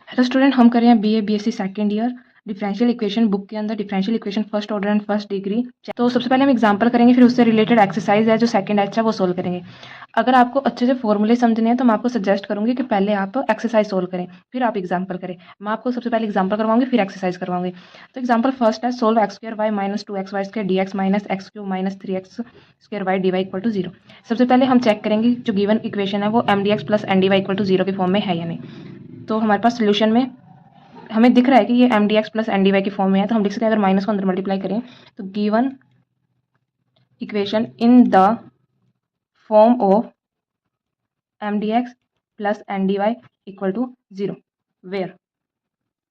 Hello student, हम कर रहे हैं BA BSc second year differential equation book के अंदर differential equation first order and first degree. तो सबसे पहले हम एग्जांपल करेंगे, फिर उससे रिलेटेड एक्सरसाइज है जो सेकंड एक्स है वो सोल्व करेंगे। अगर आपको अच्छे से फॉर्मूले समझने हैं तो मैं आपको सजेस्ट करूंगी कि पहले आप एक्सरसाइज सोल्व करें फिर आप एग्जाम्पल करें। मैं आपको सबसे पहले एग्जाम्पल करवाऊंगी फिर एक्सरसाइज करवाऊंगी। तो एग्जाम्पल फर्स्ट है, solve x square y minus 2xy square d x minus x cube minus 3x square y d y equal to 0। सबसे पहले हम चेक करेंगे जो गिवन इक्वेशन है वो m d x plus n d y equal to 0 के form में है या नहीं। तो हमारे पास सोल्यूशन में हमें दिख रहा है कि ये m d x plus n d y की फॉर्म में है, तो हम लिख सकते हैं अगर माइनस को अंदर मल्टीप्लाई करें तो given equation in the form of m d x plus n d y equal to 0 where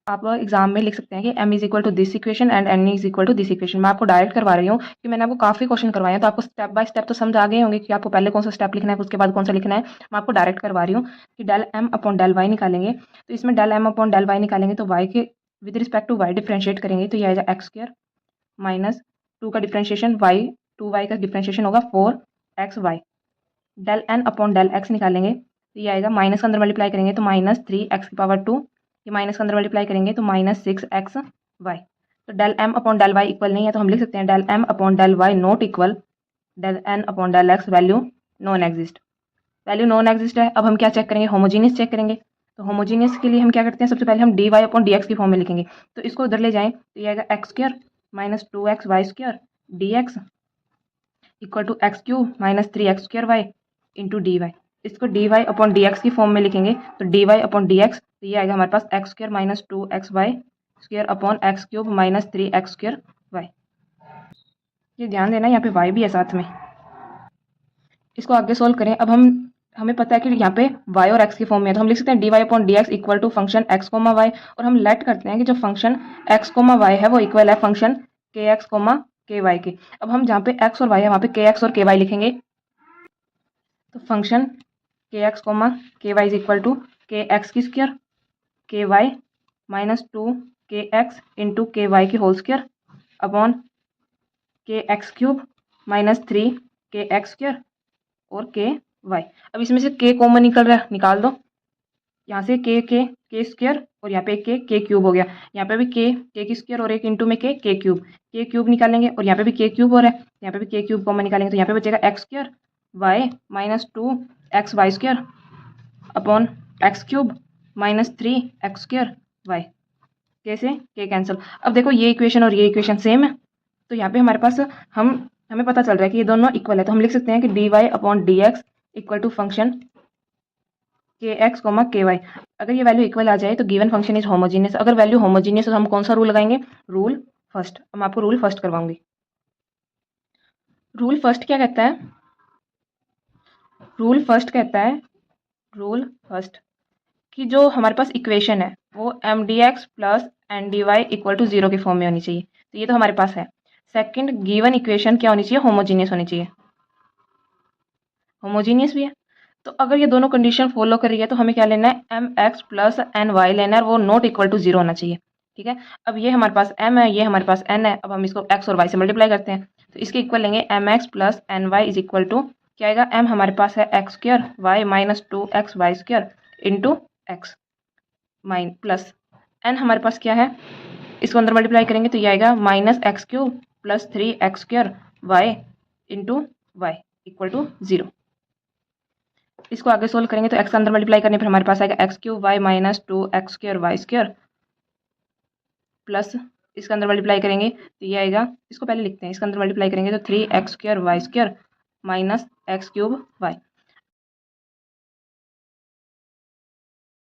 आप एग्जाम में लिख सकते हैं कि m is equal to this equation and n is equal to this equation. मैं आपको डायरेक्ट करवा रही हूँ कि मैंने आपको काफ़ी क्वेश्चन करवाए हैं, तो आपको स्टेप बाय स्टेप तो समझ आ गए होंगे कि आपको पहले कौन सा स्टेप लिखना है उसके बाद कौन सा लिखना है। मैं आपको डायरेक्ट करवा रही हूँ कि del m upon del y निकालेंगे। तो इसमें del m upon del y निकालेंगे तो y के with respect to y differentiate करेंगे तो ये आएगा एक्स स्क्र माइनस 2 का डिफ्रेंशिएशन y 2y का डिफ्रेंशिएशन होगा 4xy। Del n upon del x निकालेंगे तो ये आएगा माइनस के अंदर मल्टीप्लाई करेंगे तो माइनस 3x की पावर 2, ये माइनस के अंदर मल्टीप्लाई करेंगे तो माइनस 6xy। तो del m upon del y equal नहीं है तो हम लिख सकते हैं del m upon del y not equal del n upon del x value non exist. Value non exist है। अब हम क्या चेक करेंगे, होमोजीनियस चेक करेंगे। तो होमोजीनियस के लिए हम क्या करते हैं, सबसे पहले हम d y upon d x की फॉर्म में लिखेंगे। तो इसको उधर ले जाएं तो ये आएगा x square minus 2xy square d x equal to x cube minus 3x square y into d y. इसको d y upon d x की फॉर्म में लिखेंगे तो d y upon d x तो ये आएगा हमारे पास x square minus 2xy square upon x cube minus 3x square y. ये ध्यान देना यहाँ पे y भी है साथ में। इसको आगे सोल्व करें। अब हमें पता है कि यहाँ पे y और x की फॉर्म में है तो हम लिख सकते हैं d y upon d x equal to function x comma y, और हम लेट करते हैं कि जो फंक्शन x कोमा वाई है वो इक्वल है function k x comma k Y के। अब हम जहाँ पे x और y है वहाँ पे के एक्स और के वाई लिखेंगे। तो function k x comma k Y is equal to के एक्स की स्क्र के वाई माइनस 2 के एक्स इंटू के वाई की होल स्क्र अपॉन के एक्स क्यूब माइनस 3 के एक्स स्क्र और के वाई। अब इसमें से के कॉमन निकल रहा है, निकाल दो। यहाँ से के स्क्र और यहाँ पे के क्यूब हो गया। यहाँ पे भी के की स्क्र और एक इंटू में के क्यूब निकालेंगे और यहाँ पे भी के क्यूब हो रहा है, यहाँ पे भी के क्यूब कॉमन निकालेंगे तो यहाँ पे बचेगा x square y minus 2xy square upon x cube minus 3x square y. कैसे, के कैंसिल। अब देखो ये इक्वेशन और ये इक्वेशन सेम है तो यहाँ पे हमारे पास हमें पता चल रहा है कि ये दोनों इक्वल है। तो हम लिख सकते हैं कि d y upon d x equal to function k x comma k y. अगर ये वैल्यू इक्वल आ जाए तो गिवन फंक्शन इज होमोजीनियस। अगर वैल्यू होमोजीनियस तो हम कौन सा रूल लगाएंगे, रूल फर्स्ट। मैं आपको रूल फर्स्ट करवाऊंगी। रूल फर्स्ट क्या कहता है, रूल फर्स्ट कहता है, रूल फर्स्ट कि जो हमारे पास इक्वेशन है वो m d x plus n d y equal to 0 के फॉर्म में होनी चाहिए। तो ये तो हमारे पास है। सेकंड, गिवन इक्वेशन क्या होनी चाहिए, होमोजीनियस होनी चाहिए। होमोजीनियस भी है तो अगर ये दोनों कंडीशन फॉलो कर रही है तो हमें क्या लेना है, m x plus n y लेना है, वो नॉट इक्वल टू 0 होना चाहिए। ठीक है, अब ये हमारे पास m है, ये हमारे पास n है। अब हम इसको x और y से मल्टीप्लाई करते हैं तो इसके इक्वल लेंगे m x plus n y is equal to क्या आएगा, m हमारे पास है x square y minus 2xy square into x minus plus n हमारे पास क्या है, इसको अंदर मल्टीप्लाई करेंगे तो ये आएगा minus x cube plus 3x square y into y equal to 0। इसको आगे सोल्व करेंगे तो x अंदर मल्टीप्लाई करने पर हमारे पास आएगा x cube y minus 2x square y square plus इसके अंदर मल्टीप्लाई करेंगे तो ये आएगा, इसको पहले लिखते हैं, इसके अंदर मल्टीप्लाई करेंगे तो 3x square y square minus x cube y.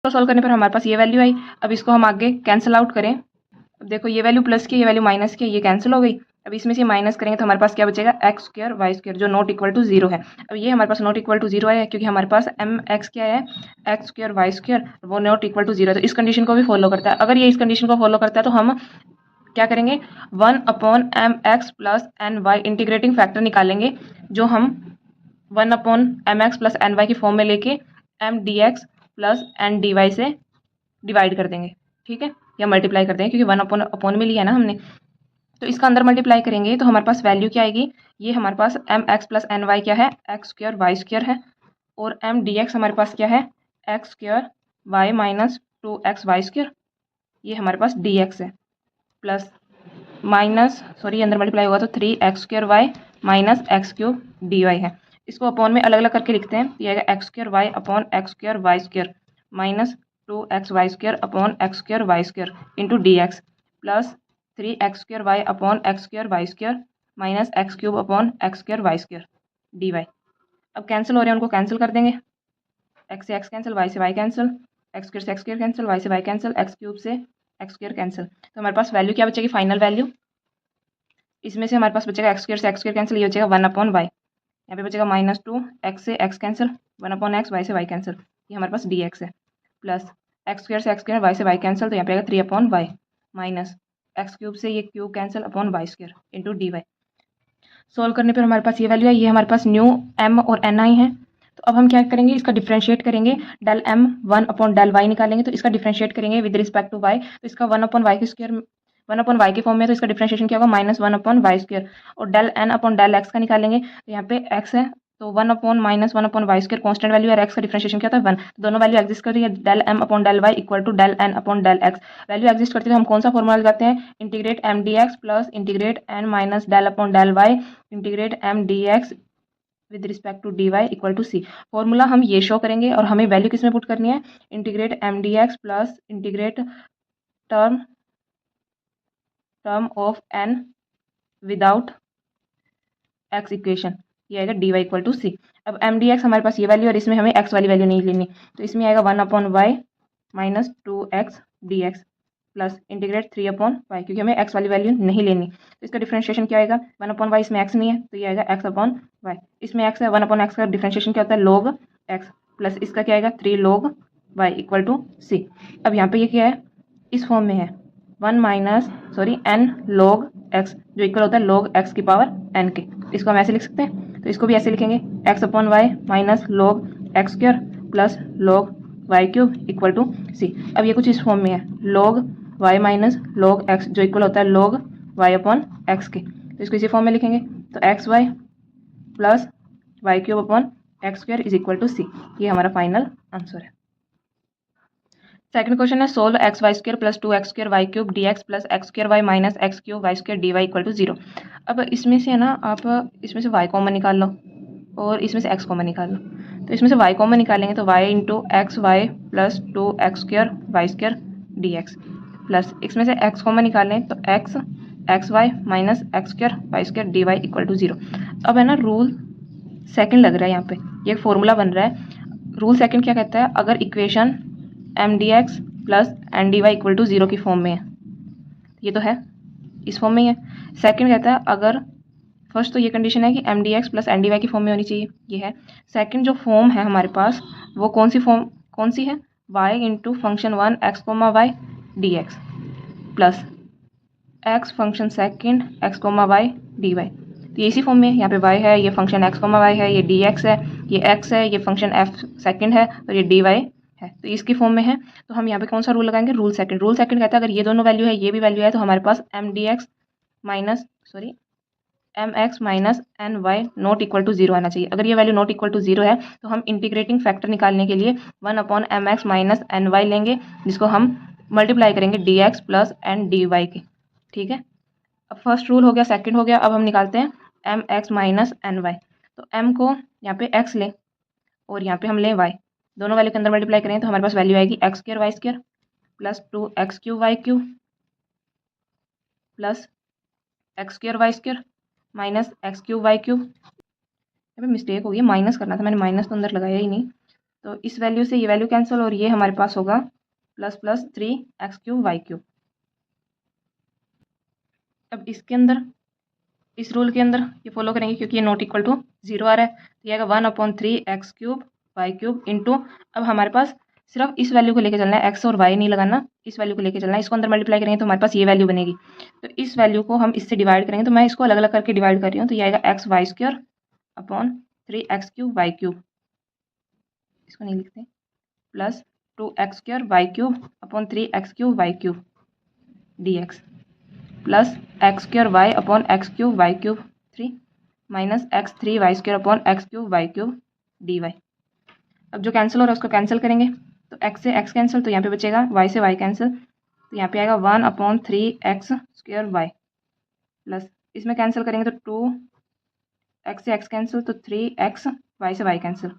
तो सोल्व करने पर हमारे पास ये वैल्यू आई। अब इसको हम आगे कैंसिल आउट करें। अब देखो ये वैल्यू प्लस की, ये वैल्यू माइनस की, ये कैंसिल हो गई। अब इसमें से माइनस करेंगे तो हमारे पास क्या बचेगा, एक्स स्क्र वाई स्क्र जो नॉट इक्वल टू 0 है। अब ये हमारे पास नॉट इक्वल टू 0 है क्योंकि हमारे पास एम एक्स क्या है, एक्स स्क्र वाई स्क्र वो नॉट इक्वल टू 0 है। तो इस कंडीशन को भी फॉलो करता है। अगर ये इस कंडीशन को फॉलो करता है तो हम क्या करेंगे, 1 upon m x plus n y integrating factor निकालेंगे जो हम 1 upon m x plus n y की फॉर्म में लेके m d x plus n d y से डिवाइड कर देंगे। ठीक है, या मल्टीप्लाई कर देंगे क्योंकि 1 अपॉन अपॉन में लिया है ना हमने। तो इसका अंदर मल्टीप्लाई करेंगे तो हमारे पास वैल्यू क्या आएगी, ये हमारे पास m x plus n y क्या है, एक्स स्क्र वाई स्क्र है, और एम डी एक्स हमारे पास क्या है, x square y minus 2x² ये हमारे पास dx है, प्लस माइनस अंदर मल्टीप्लाई होगा तो 3x² माइनस x³ dy है। इसको अपॉन में अलग अलग करके लिखते हैं, ये आएगा x² upon x² minus 2xy² upon x² into dx plus 3x² upon x² minus x³ upon x² dy। अब कैंसिल हो रहे हैं, उनको कैंसिल कर देंगे, x से x कैंसिल, y से y कैंसिल, x² से x² कैंसिल, y से y कैंसिल, x³ से x² कैंसिल। तो हमारे पास वैल्यू क्या बचेगी, फाइनल वैल्यू इसमें से हमारे पास बचेगा x² से x² कैंसिल, ये बचेगा 1/y, यहाँ पे बचेगा -2 x से x कैंसिल, 1/x, y से y कैंसिल, ये हमारे पास dx है, प्लस x² से x² y से y कैंसिल, तो यहाँ पे आएगा 3/y माइनस x³ से ये cube cancel upon y² into dy। Solve करने पर हमारे पास ये वैल्यू है, ये हमारे पास न्यू m और ni है। तो अब हम क्या करेंगे, इसका डिफरेंशिएट करेंगे, डेल m 1/y निकालेंगे, तो इसका डिफरेंशिएट करेंगे विद रिस्पेक्ट टू y, तो इसका 1/y के फॉर्म में, तो इसका डिफरेंशिएशन क्या होगा -1/y²। और del n upon del x का निकालेंगे, तो यहाँ पे x है तो 1/-1/y² कांस्टेंट वैल्यू है, x का डिफरेंशिएशन क्या था 1, तो दोनों वैल्यू एग्जिस्ट कर रही है, del m upon del y equal to del n upon del x। Value exist करती है तो हम कौन सा फॉर्मूला लगाते हैं, integrate m dx plus integrate n minus del upon del y integrate m dx with respect to dy equal to c। Formula हम ये शो करेंगे और हमें वैल्यू किस में पुट करनी है, integrate m dx plus integrate term of n without x equation, ये आएगा dy इक्वल टू c। अब m dx हमारे पास ये वैल्यू और इसमें हमें x वाली वैल्यू नहीं लेनी, तो इसमें आएगा 1/y minus 2x dx plus integrate 3/y, क्योंकि हमें x वाली वैल्यू नहीं लेनी, तो इसका डिफरेंशिएशन क्या आएगा 1/y, इसमें x नहीं है तो ये आएगा x/y, इसमें x है 1/x का डिफरेंशिएशन क्या होता है log x, प्लस इसका क्या आएगा 3 log y equal to c। अब यहाँ पे ये क्या है, इस फॉर्म में है n log x जो इक्वल होता है log x की पावर n के, इसको हम ऐसे लिख सकते हैं, तो इसको भी ऐसे लिखेंगे x/y minus log x² plus log y³ equal to c। अब ये कुछ इस फॉर्म में है log y minus log x जो इक्वल होता है log y/x के, तो इसको इसी फॉर्म में लिखेंगे, तो xy plus y³ is equal to c। ये हमारा फाइनल आंसर है। सेकंड क्वेश्चन है, solve xy² plus 2x² y³ dx plus x² minus x³ y² dy equal to 0। अब इसमें से है ना, आप इसमें से y कॉमन निकाल लो और इसमें से x कॉमन निकाल लो, तो इसमें से y कॉमन निकालेंगे तो y into xy plus 2x² y² dx plus इसमें से x कॉमन निकालें तो xy minus x² y² dy equal to 0। अब है ना, रूल सेकंड लग रहा है यहाँ पे, ये एक फॉर्मूला बन रहा है। रूल सेकंड क्या कहता है, अगर equation m dx plus n dy equal to 0 की फॉर्म में है, ये तो है इस फॉर्म में ही है। सेकंड कहता है अगर, फर्स्ट तो ये कंडीशन है कि m dx plus n dy की फॉर्म में होनी चाहिए, ये है। सेकंड जो फॉर्म है हमारे पास वो कौन सी है, y into function 1 x, y dx plus x function second x, y dy, तो ये इसी फॉर्म में, यहाँ पे y है, ये फंक्शन x, y है, ये dx है, ये x है, ये फंक्शन f सेकंड है और ये dy है, तो इसकी फॉर्म में है। तो हम यहाँ पे कौन सा रूल लगाएंगे, रूल सेकंड। रूल सेकंड कहता है अगर ये दोनों वैल्यू है, ये भी वैल्यू है, तो हमारे पास mx minus ny not equal to 0 आना चाहिए। अगर ये वैल्यू नॉट इक्वल टू 0 है तो हम इंटीग्रेटिंग फैक्टर निकालने के लिए 1/mx माइनस ny लेंगे, जिसको हम मल्टीप्लाई करेंगे dx प्लस n dy के, ठीक है। अब फर्स्ट रूल हो गया, सेकंड हो गया, अब हम निकालते हैं mx माइनस ny। तो m को यहाँ पे x लें और यहाँ पे हम लें y, दोनों वैल्यू के अंदर मल्टीप्लाई करें तो हमारे पास वैल्यू आएगी x² y² plus 2x³ y³ plus x² y² minus x³ y³। यहाँ पे मिस्टेक हो गई, माइनस करना था, मैंने माइनस तो अंदर लगाया ही नहीं, तो इस वैल्यू से ये वैल्यू कैंसिल और ये हमारे पास होगा प्लस प्लस 3x³ y³। अब इसके अंदर, इस रूल के अंदर ये फॉलो करेंगे क्योंकि ये नॉट इक्वल टू 0 आ रहा है, तो ये आएगा 1/3x³ y³ इंटू, अब हमारे पास सिर्फ इस वैल्यू को लेके चलना है, x और y नहीं लगाना, इस वैल्यू को लेके चलना है, इसको अंदर मल्टीप्लाई करेंगे तो हमारे पास ये वैल्यू बनेगी, तो इस वैल्यू को हम इससे डिवाइड करेंगे, तो मैं इसको अलग अलग करके डिवाइड कर रही हूँ, तो ये आएगा xy² अपॉन 3x³ y³, इसको नहीं लिखते, plus 2x² y³ upon 3x³ y³ dx plus x² y upon x³ y³ 3 minus x3 y² upon x³ y³ dy। अब जो कैंसिल हो रहा है उसको कैंसिल करेंगे, तो x से x कैंसिल, तो यहाँ पे बचेगा y से y कैंसिल, तो यहाँ पे आएगा 1/3x² y प्लस इसमें कैंसिल करेंगे तो 2x से x कैंसिल, तो 3x, y से y कैंसिल,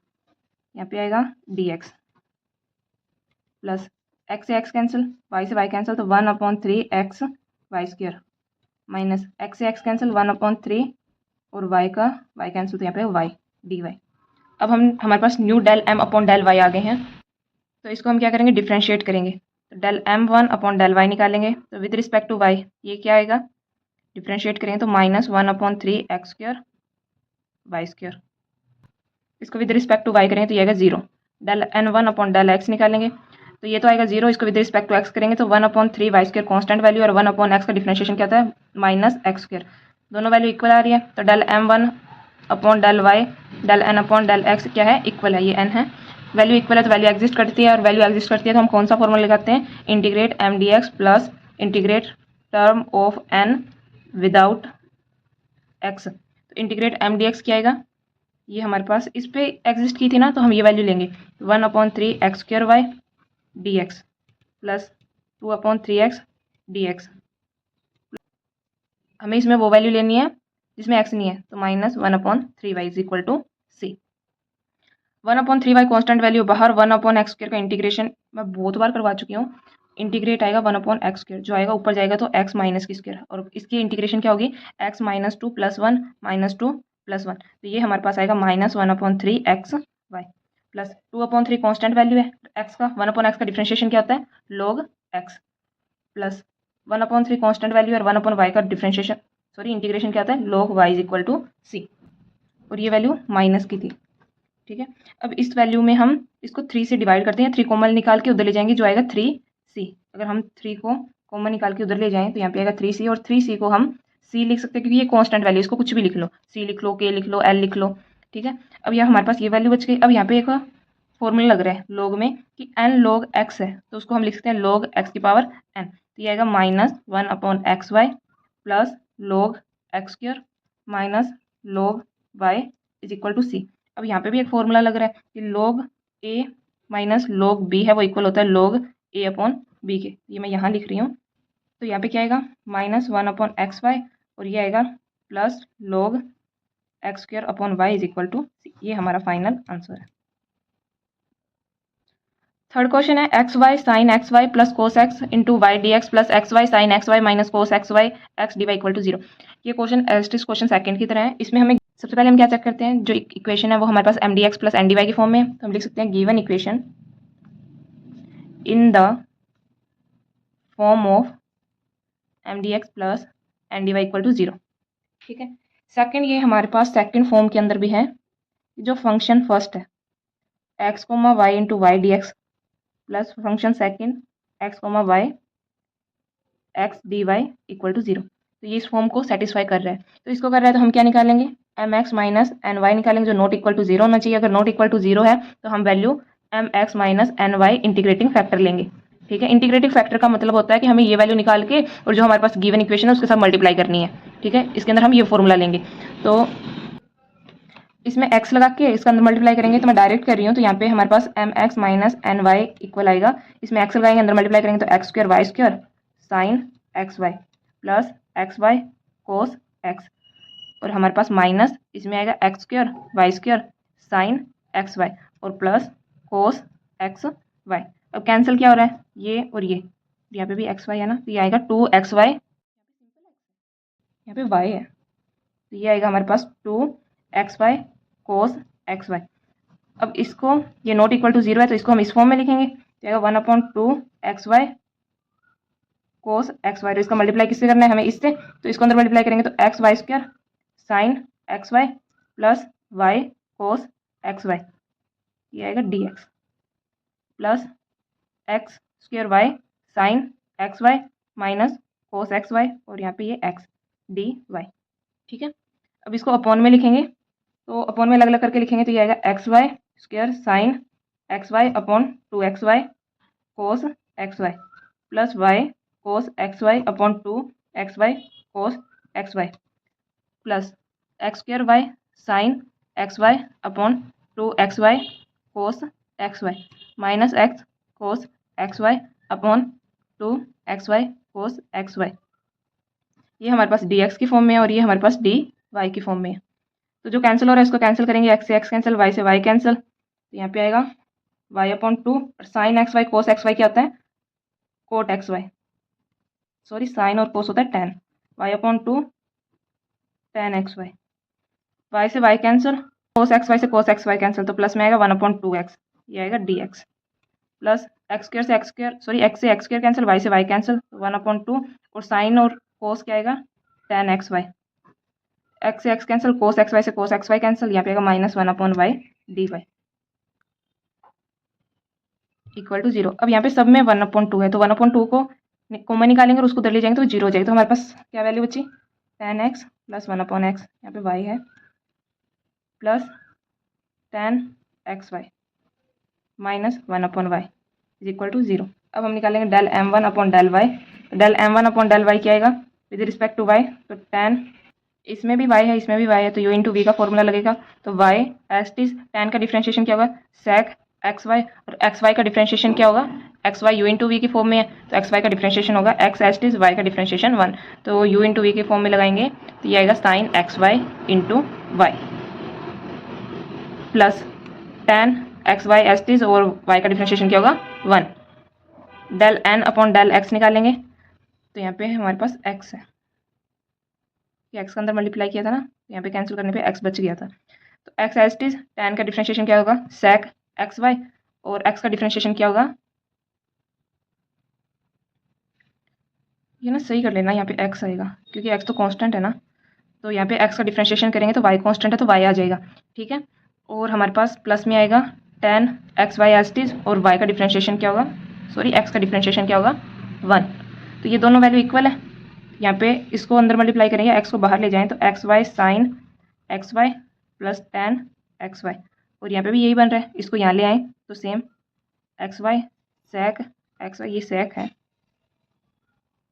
यहाँ पे आएगा dx प्लस x से x कैंसिल, y से y कैंसिल, तो 1/3x² माइनस x से x कैंसिल 1/3 और y का y कैंसिल, तो यहाँ पे y dy। अब हमारे पास new del m upon del y आ गए हैं, तो इसको हम क्या करेंगे, डिफ्रेंशिएट करेंगे। तो del m1 upon del y निकालेंगे, तो विद रिस्पेक्ट टू y ये क्या आएगा, डिफ्रेंशिएट करेंगे तो -1/3x² y²। इसको विद रिस्पेक्ट टू y करेंगे तो ये आएगा 0। Del n1 upon del x निकालेंगे, तो ये तो आएगा 0, इसको विद रिस्पेक्ट टू x करेंगे तो 1/3y² कॉन्स्टेंट वैल्यू और 1/x का डिफ्रेंशिएशन क्या होता है, -x²। दोनों वैल्यू इक्वल आ रही है, तो del m1 upon del y del n upon del x क्या है, इक्वल है, ये n है, वैल्यू इक्वल है तो वैल्यू एग्जिस्ट करती है, और वैल्यू एग्जिस्ट करती है तो हम कौन सा फॉर्मूला लगाते हैं, integrate mdx plus integrate term of n without x। तो इंटीग्रेट mdx क्या आएगा, ये हमारे पास इस पे एग्जिस्ट की थी ना, तो हम ये वैल्यू लेंगे 1/3x² y dx plus 2/3x dx। हमें इसमें वो वैल्यू लेनी है जिसमें x नहीं है, तो -1/3y is equal to c। 1/3y constant value बाहर, 1/x² का इंटीग्रेशन मैं बहुत बार करवा चुकी हूँ, इंटीग्रेट आएगा 1/x², जो आएगा ऊपर जाएगा तो x माइनस की स्क्वायर, और इसकी इंटीग्रेशन क्या होगी, x -2 + 1 -2 + 1, तो ये हमारे पास आएगा -1/3x y plus 2/3 constant value है x का, 1/x का डिफ्रेंशिएशन क्या होता है, log x plus 1/3 constant value और 1/y का डिफ्रेंशिएशन इंटीग्रेशन क्या होता है, log y is equal to c, और ये वैल्यू माइनस की थी। ठीक है, अब इस वैल्यू में हम इसको 3 से डिवाइड करते हैं, 3 कॉमन निकाल के उधर ले जाएंगे, जो आएगा 3c। अगर हम 3 को कॉमन निकाल के उधर ले जाएं तो यहाँ पे आएगा 3c, और 3c को हम c लिख सकते हैं क्योंकि ये कांस्टेंट वैल्यू, इसको कुछ भी लिख लो, c लिख लो, k लिख लो, l लिख लो। ठीक है, अब यहाँ हमारे पास ये वैल्यू बच गई। अब यहाँ पे एक फॉर्मूला लग रहा है log में कि n log x है, तो उसको हम लिख सकते हैं log x की पावर n, तो ये आएगा -1/xy plus log x² minus log y is equal to c। अब यहाँ पे भी एक फॉर्मूला लग रहा है कि log a minus log b है, वो इक्वल होता है log a/b के, ये मैं यहाँ लिख रही हूँ। तो यहाँ पे क्या आएगा, -1/xy, और ये आएगा plus log x² y is equal to c। ये हमारा फाइनल आंसर है। थर्ड क्वेश्चन है xy sin xy plus cos x into y d x plus xy sin xy minus cos xy x dy equal to 0। ये question एस्टिस question second की तरह है। इसमें हमें सबसे पहले हम क्या चेक करते हैं, जो इक्वेशन है वो हमारे पास m d x plus n d y की फॉर्म में है, तो हम लिख सकते हैं given equation in the form of m d x plus n d y equal to 0। ठीक है, सेकंड ये हमारे पास सेकंड फॉर्म के अंदर भी है, जो फंक्शन फर्स्ट है x, y into y d x plus function second x, y x dy equal to 0। तो ये इस फॉर्म को सेटिस्फाई कर रहा है, तो इसको कर रहा है तो हम क्या निकालेंगे, m x minus n y निकालेंगे, जो नॉट इक्वल टू 0 होना चाहिए। अगर नॉट इक्वल टू 0 है तो हम value m x minus n y integrating factor लेंगे। ठीक है, इंटीग्रेटिंग फैक्टर का मतलब होता है कि हमें ये वैल्यू निकाल के और जो हमारे पास गिवन इक्वेशन है उसके साथ मल्टीप्लाई करनी है। ठीक है, इसके अंदर हम ये फॉर्मूला लेंगे, तो इसमें x लगा के इसका अंदर मल्टीप्लाई करेंगे, तो मैं डायरेक्ट कर रही हूँ, तो यहाँ पे हमारे पास m x minus n y equal आएगा, इसमें x लगाएंगे, अंदर मल्टीप्लाई करेंगे तो x² y² sine x y plus x y cos x, और हमारे पास माइनस इसमें आएगा x² y² sine x y और प्लस कोस एक्स वाई। अब कैंसिल क्या हो रहा है, ये और ये, यहाँ पे भी एक्स वाई है ना, तो ये आएगा 2xy, यहाँ पे y है, तो ये आएगा हमारे पास 2xy कोस एक्स वाई। अब इसको, ये नॉट इक्वल टू 0 है तो इसको हम इस फॉर्म में लिखेंगे, तो आएगा 1/2xy कोस एक्स वाई, तो इसका मल्टीप्लाई किससे करना है हमें, इससे, तो इसको अंदर मल्टीप्लाई करेंगे तो xy² sine x y plus y cos x y, ये आएगा dx plus x² y sine x y minus cos x y, और यहाँ पे ये x dy। ठीक है, अब इसको अपॉन में लिखेंगे, तो अपॉन में अलग अलग करके लिखेंगे, तो ये आएगा xy² sine x y upon 2xy cos x y plus y cos x y upon 2xy cos x y plus x² y sine x y upon 2xy cos x y minus x cos x y upon 2 x y cos x y. ये हमारे पास d x की form में है और ये हमारे पास डी वाई की फॉर्म में है। तो जो कैंसिल हो रहा है इसको कैंसिल करेंगे, एक्स से एक्स कैंसिल, वाई से वाई कैंसिल, तो यहाँ पे आएगा वाई अपॉन 2 और sine x y cos x y क्या होता है, cot x y, sorry sine और कोस होता है tan, y upon 2 tan x y, y से y cancel, cos x y से कोस एक्स वाई कैंसिल, तो प्लस में आएगा 1 अपॉन 2 एक्स, ये आएगा d x, plus x square से एक्स स्क्र, सॉरी एक्स से एक्स स्क्र कैंसिल, वाई से वाई कैंसिल, 1 अपॉन 2 और साइन और कोस क्या आएगा टेन एक्स वाई, एक्स से x cancel, cos x y से कोस एक्स वाई कैंसिल, यहाँ पे आएगा minus 1 upon y d y equal to 0। अब यहाँ पे सब में 1 अपॉन 2 है तो 1 अपॉन 2 को कॉमन निकालेंगे और उसको उधर ले जाएंगे तो 0 हो जाएगा। तो हमारे पास क्या वैल्यू बची, tan x plus 1 upon x, यहाँ पे वाई है, plus tan x y minus 1 upon y is equal to 0। अब हम निकालेंगे del m1 upon del y, तो del m1 upon del y क्या आएगा विद रिस्पेक्ट टू वाई, तो टेन, इसमें भी y है इसमें भी y है तो u इंटू वी का फॉर्मूला लगेगा, तो y एस टी टेन का डिफ्रेंशिएशन क्या होगा sec एक्स वाई, और एक्स वाई का डिफ्रेंशिएशन क्या होगा x y u into v की फॉर्म में है तो एक्स वाई का डिफ्रेंशिएशन होगा एक्स एस टी वाई का डिफ्रेंशिएशन 1, तो u इंटू वी के फॉर्म में लगाएंगे तो ये आएगा sine x y into y plus tan x y s t और y का डिफ्रेंशिएशन क्या होगा 1, del n upon del x निकालेंगे तो यहाँ पे हमारे पास x है, ये x का अंदर मल्टीप्लाई किया था ना, यहाँ पे कैंसिल करने पे x बच गया था, तो x एस टी टेन का डिफ्रेंशिएशन क्या होगा sec एक्स वाई और x का डिफ्रेंशिएशन क्या होगा, ये ना सही कर लेना, यहाँ पे x आएगा क्योंकि x तो कांस्टेंट है ना, तो यहाँ पे x का डिफ्रेंशिएशन करेंगे तो y कांस्टेंट है तो y आ जाएगा, ठीक है। और हमारे पास प्लस में आएगा tan x y s t और y का डिफ्रेंशिएशन क्या होगा, सॉरी x का डिफ्रेंशिएशन क्या होगा 1, तो ये दोनों वैल्यू इक्वल है, यहाँ पे इसको अंदर मल्टीप्लाई करेंगे, x को बाहर ले जाएं तो x y sine x y plus tan x y, और यहाँ पे भी यही बन रहा है, इसको यहाँ ले आए तो same x y sec x y, ये सेक है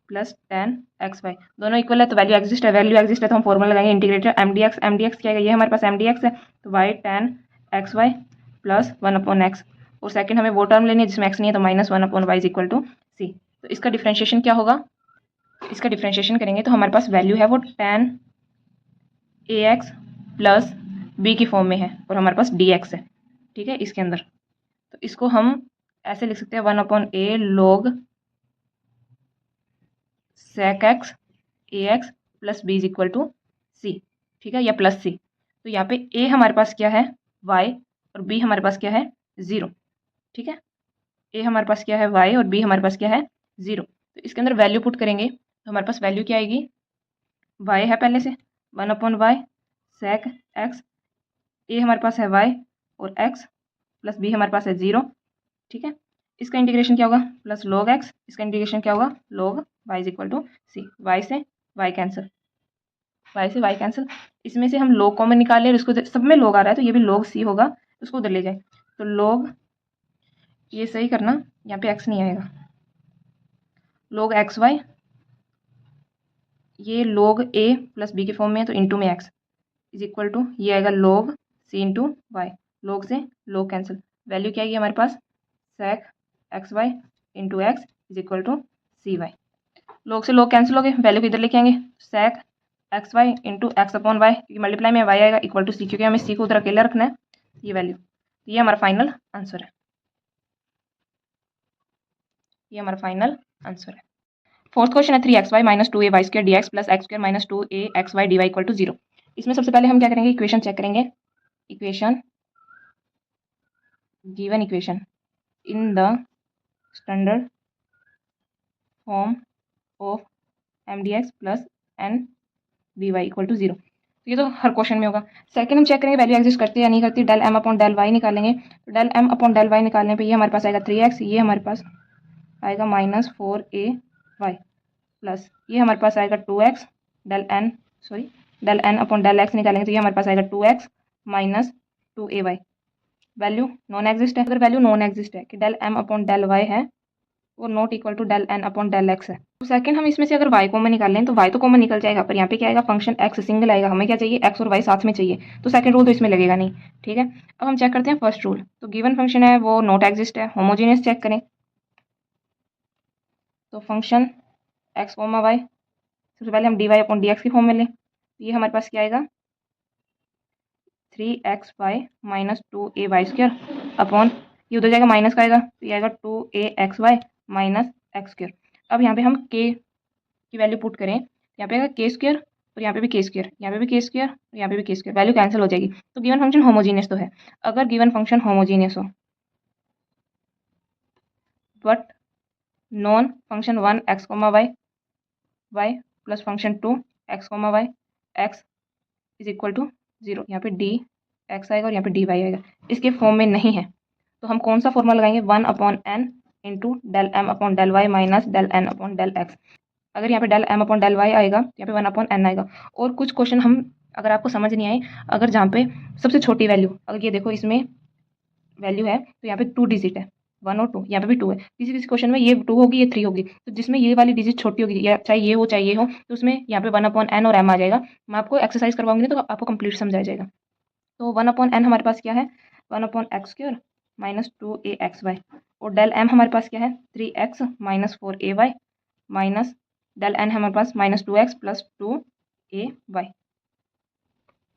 प्लस टेन एक्स वाई, दोनों इक्वल है तो वैल्यू एग्जिस्ट है, वैल्यू एग्जिस्ट है तो हम फॉर्मूला लगाएंगे इंटीग्रेटर एम डी एक्स क्या है, ये हमारे पास एम डी एक्स है तो y tan x y plus 1 upon x, और सेकंड हमें वो टर्म लेनी है जिसमें एक्स नहीं है तो minus 1 upon y is equal to c, तो इसका डिफ्रेंशिएशन क्या होगा, इसका डिफ्रेंशिएशन करेंगे तो हमारे पास वैल्यू है वो टेन ए एक्स प्लस बी की फॉर्म में है और हमारे पास डी एक्स है, ठीक है इसके अंदर, तो इसको हम ऐसे लिख सकते हैं 1 upon a log sec x a x plus b is equal to c, ठीक है, या प्लस सी, तो यहाँ पे ए हमारे पास क्या है वाई और बी हमारे पास क्या है 0, ठीक है, ए हमारे पास क्या है वाई और बी हमारे पास क्या है 0, तो इसके अंदर वैल्यू पुट करेंगे तो हमारे पास वैल्यू क्या आएगी, वाई है पहले से 1 अपॉन वाई सेक एक्स, ए हमारे पास है वाई और एक्स प्लस बी हमारे पास है 0, ठीक है, इसका इंटीग्रेशन क्या होगा प्लस लॉग एक्स, इसका इंटीग्रेशन क्या होगा log y is equal to c, y से वाई कैंसिल, वाई से वाई कैंसिल, इसमें से हम लॉग कॉमन निकाले और इसको सब में लॉग आ रहा है तो ये भी लॉग सी होगा, उसको उधर ले जाए तो लॉग, ये सही करना यहाँ पे एक्स नहीं आएगा, लॉग एक्स वाई, ये लॉग ए प्लस बी के फॉर्म में है तो इंटू में एक्स इज इक्वल टू ये आएगा log c into y, log से लॉग कैंसिल, वैल्यू क्या आएगी हमारे पास sec x y into x is equal to c y, log से लॉग कैंसिल हो गए, वैल्यू किधर लेके आएंगे sec x y into x upon y, क्योंकि मल्टीप्लाई में वाई आएगा इक्वल टू सी, क्योंकि हमें सी को उधर अकेला रखना है, ये वैल्यू, ये हमारा फाइनल आंसर है, ये हमारा फाइनल आंसर है। फोर्थ क्वेश्चन है 3xy minus 2a y square d x plus x square minus 2a x y d y equal to 0। इसमें सबसे पहले हम क्या करेंगे इक्वेशन चेक करेंगे, equation given equation in the standard form of m d x plus n d y equal to 0, ये तो हर question में होगा। सेकंड हम चेक करेंगे वैल्यू एग्जिस्ट करती है या नहीं करती, del M upon del y निकालेंगे, तो del M upon del y निकालने पे ये हमारे पास आएगा 3x, ये हमारे पास आएगा माइनस 4a वाई प्लस ये हमारे पास आएगा 2x, del N upon del x निकालेंगे तो ये हमारे पास आएगा 2x minus 2a y, value non exist है, अगर वैल्यू नॉन एग्जिस्ट है कि del M upon del y है वो not equal to del N upon del x है, तो सेकंड हम इसमें से अगर y कॉमन निकाल लें तो y तो कॉमन निकल जाएगा, पर यहाँ पे क्या आएगा फंक्शन x सिंगल आएगा, हमें क्या चाहिए x और y साथ में चाहिए, तो सेकंड रूल तो इसमें लगेगा नहीं, ठीक है। अब हम चेक करते हैं फर्स्ट रूल, तो गिवन फंक्शन है वो नॉट एग्जिस्ट है, होमोजीनियस चेक करें तो फंक्शन एक्स कोमा वाई, सबसे पहले हम d y upon d x की फॉर्म में लें, तो ये हमारे पास क्या आएगा 3xy माइनस 2ay² अपॉन, ये उधर जाएगा माइनस का आएगा तो ये आएगा 2axy माइनस x²। अब यहाँ पे हम k की वैल्यू पुट करें, यहाँ पे आएगा k² और यहाँ पे भी k², यहाँ पे भी k² और यहाँ पे भी k², वैल्यू कैंसिल हो जाएगी। तो गिवन फंक्शन होमोजीनियस तो है, अगर गिवन फंक्शन होमोजीनियस हो but non function 1 x, y plus function 2 x, y x is equal to 0, यहाँ पे डी एक्स आएगा और यहाँ पे डी वाई आएगा, इसके फॉर्म में नहीं है, तो हम कौन सा फॉर्मूला लगाएंगे 1/n into del M upon del y minus del N upon del x. अगर यहाँ पे del M upon del Y आएगा, यहाँ पे 1/n आएगा। और कुछ क्वेश्चन हम, अगर आपको समझ नहीं आए, अगर जहाँ पे सबसे छोटी वैल्यू, अगर ये देखो इसमें वैल्यू है तो यहाँ पे 2 डिजिट है, 1 और 2, यहाँ पे भी 2 है, किसी किसी क्वेश्चन में ये 2 होगी, ये 3 होगी, तो जिसमें ये वाली डिजिट छोटी होगी, या चाहे ये हो तो उसमें यहाँ पे 1/n और m आ जाएगा। मैं आपको एक्सरसाइज करवाऊंगी तो आपको कंप्लीट समझ आ जाएगा। तो 1/n हमारे पास क्या है 1/x² माइनस 2axy, और डेल m हमारे पास क्या है 3x minus 4ay minus del n हमारे पास माइनस 2x प्लस 2ay।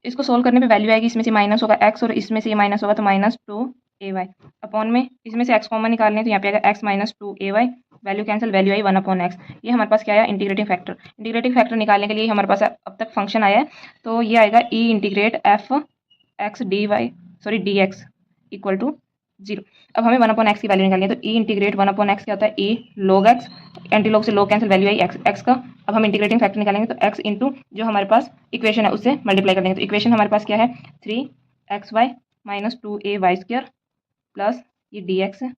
इसको सोल्व करने पे वैल्यू आएगी, इसमें से माइनस होगा x और इसमें से ये माइनस होगा तो माइनस 2ay अपॉन में इसमें से x कॉमन निकालने हैं तो यहाँ पे आएगा x minus 2ay, value cancel, value आई 1/x। ये हमारे पास क्या आया इंटीग्रेटिंग फैक्टर। इंटीग्रेटिंग फैक्टर निकालने के लिए हमारे पास अब तक फंक्शन आया है, तो ये आएगा e integrate f x d y sorry d x equal to 0। अब हमें 1/x की वैल्यू निकालनी है, तो ई इंटीग्रेट 1/x क्या होता है ई log x, एंटी लॉग से log कैंसिल, वैल्यू आई x का। अब हम इंटीग्रेटिंग फैक्टर निकालेंगे तो x इंटू जो हमारे पास इक्वेशन है उससे मल्टीप्लाई कर देंगे, तो इक्वेशन हमारे पास क्या है 3xy माइनस 2ay² प्लस ये dx है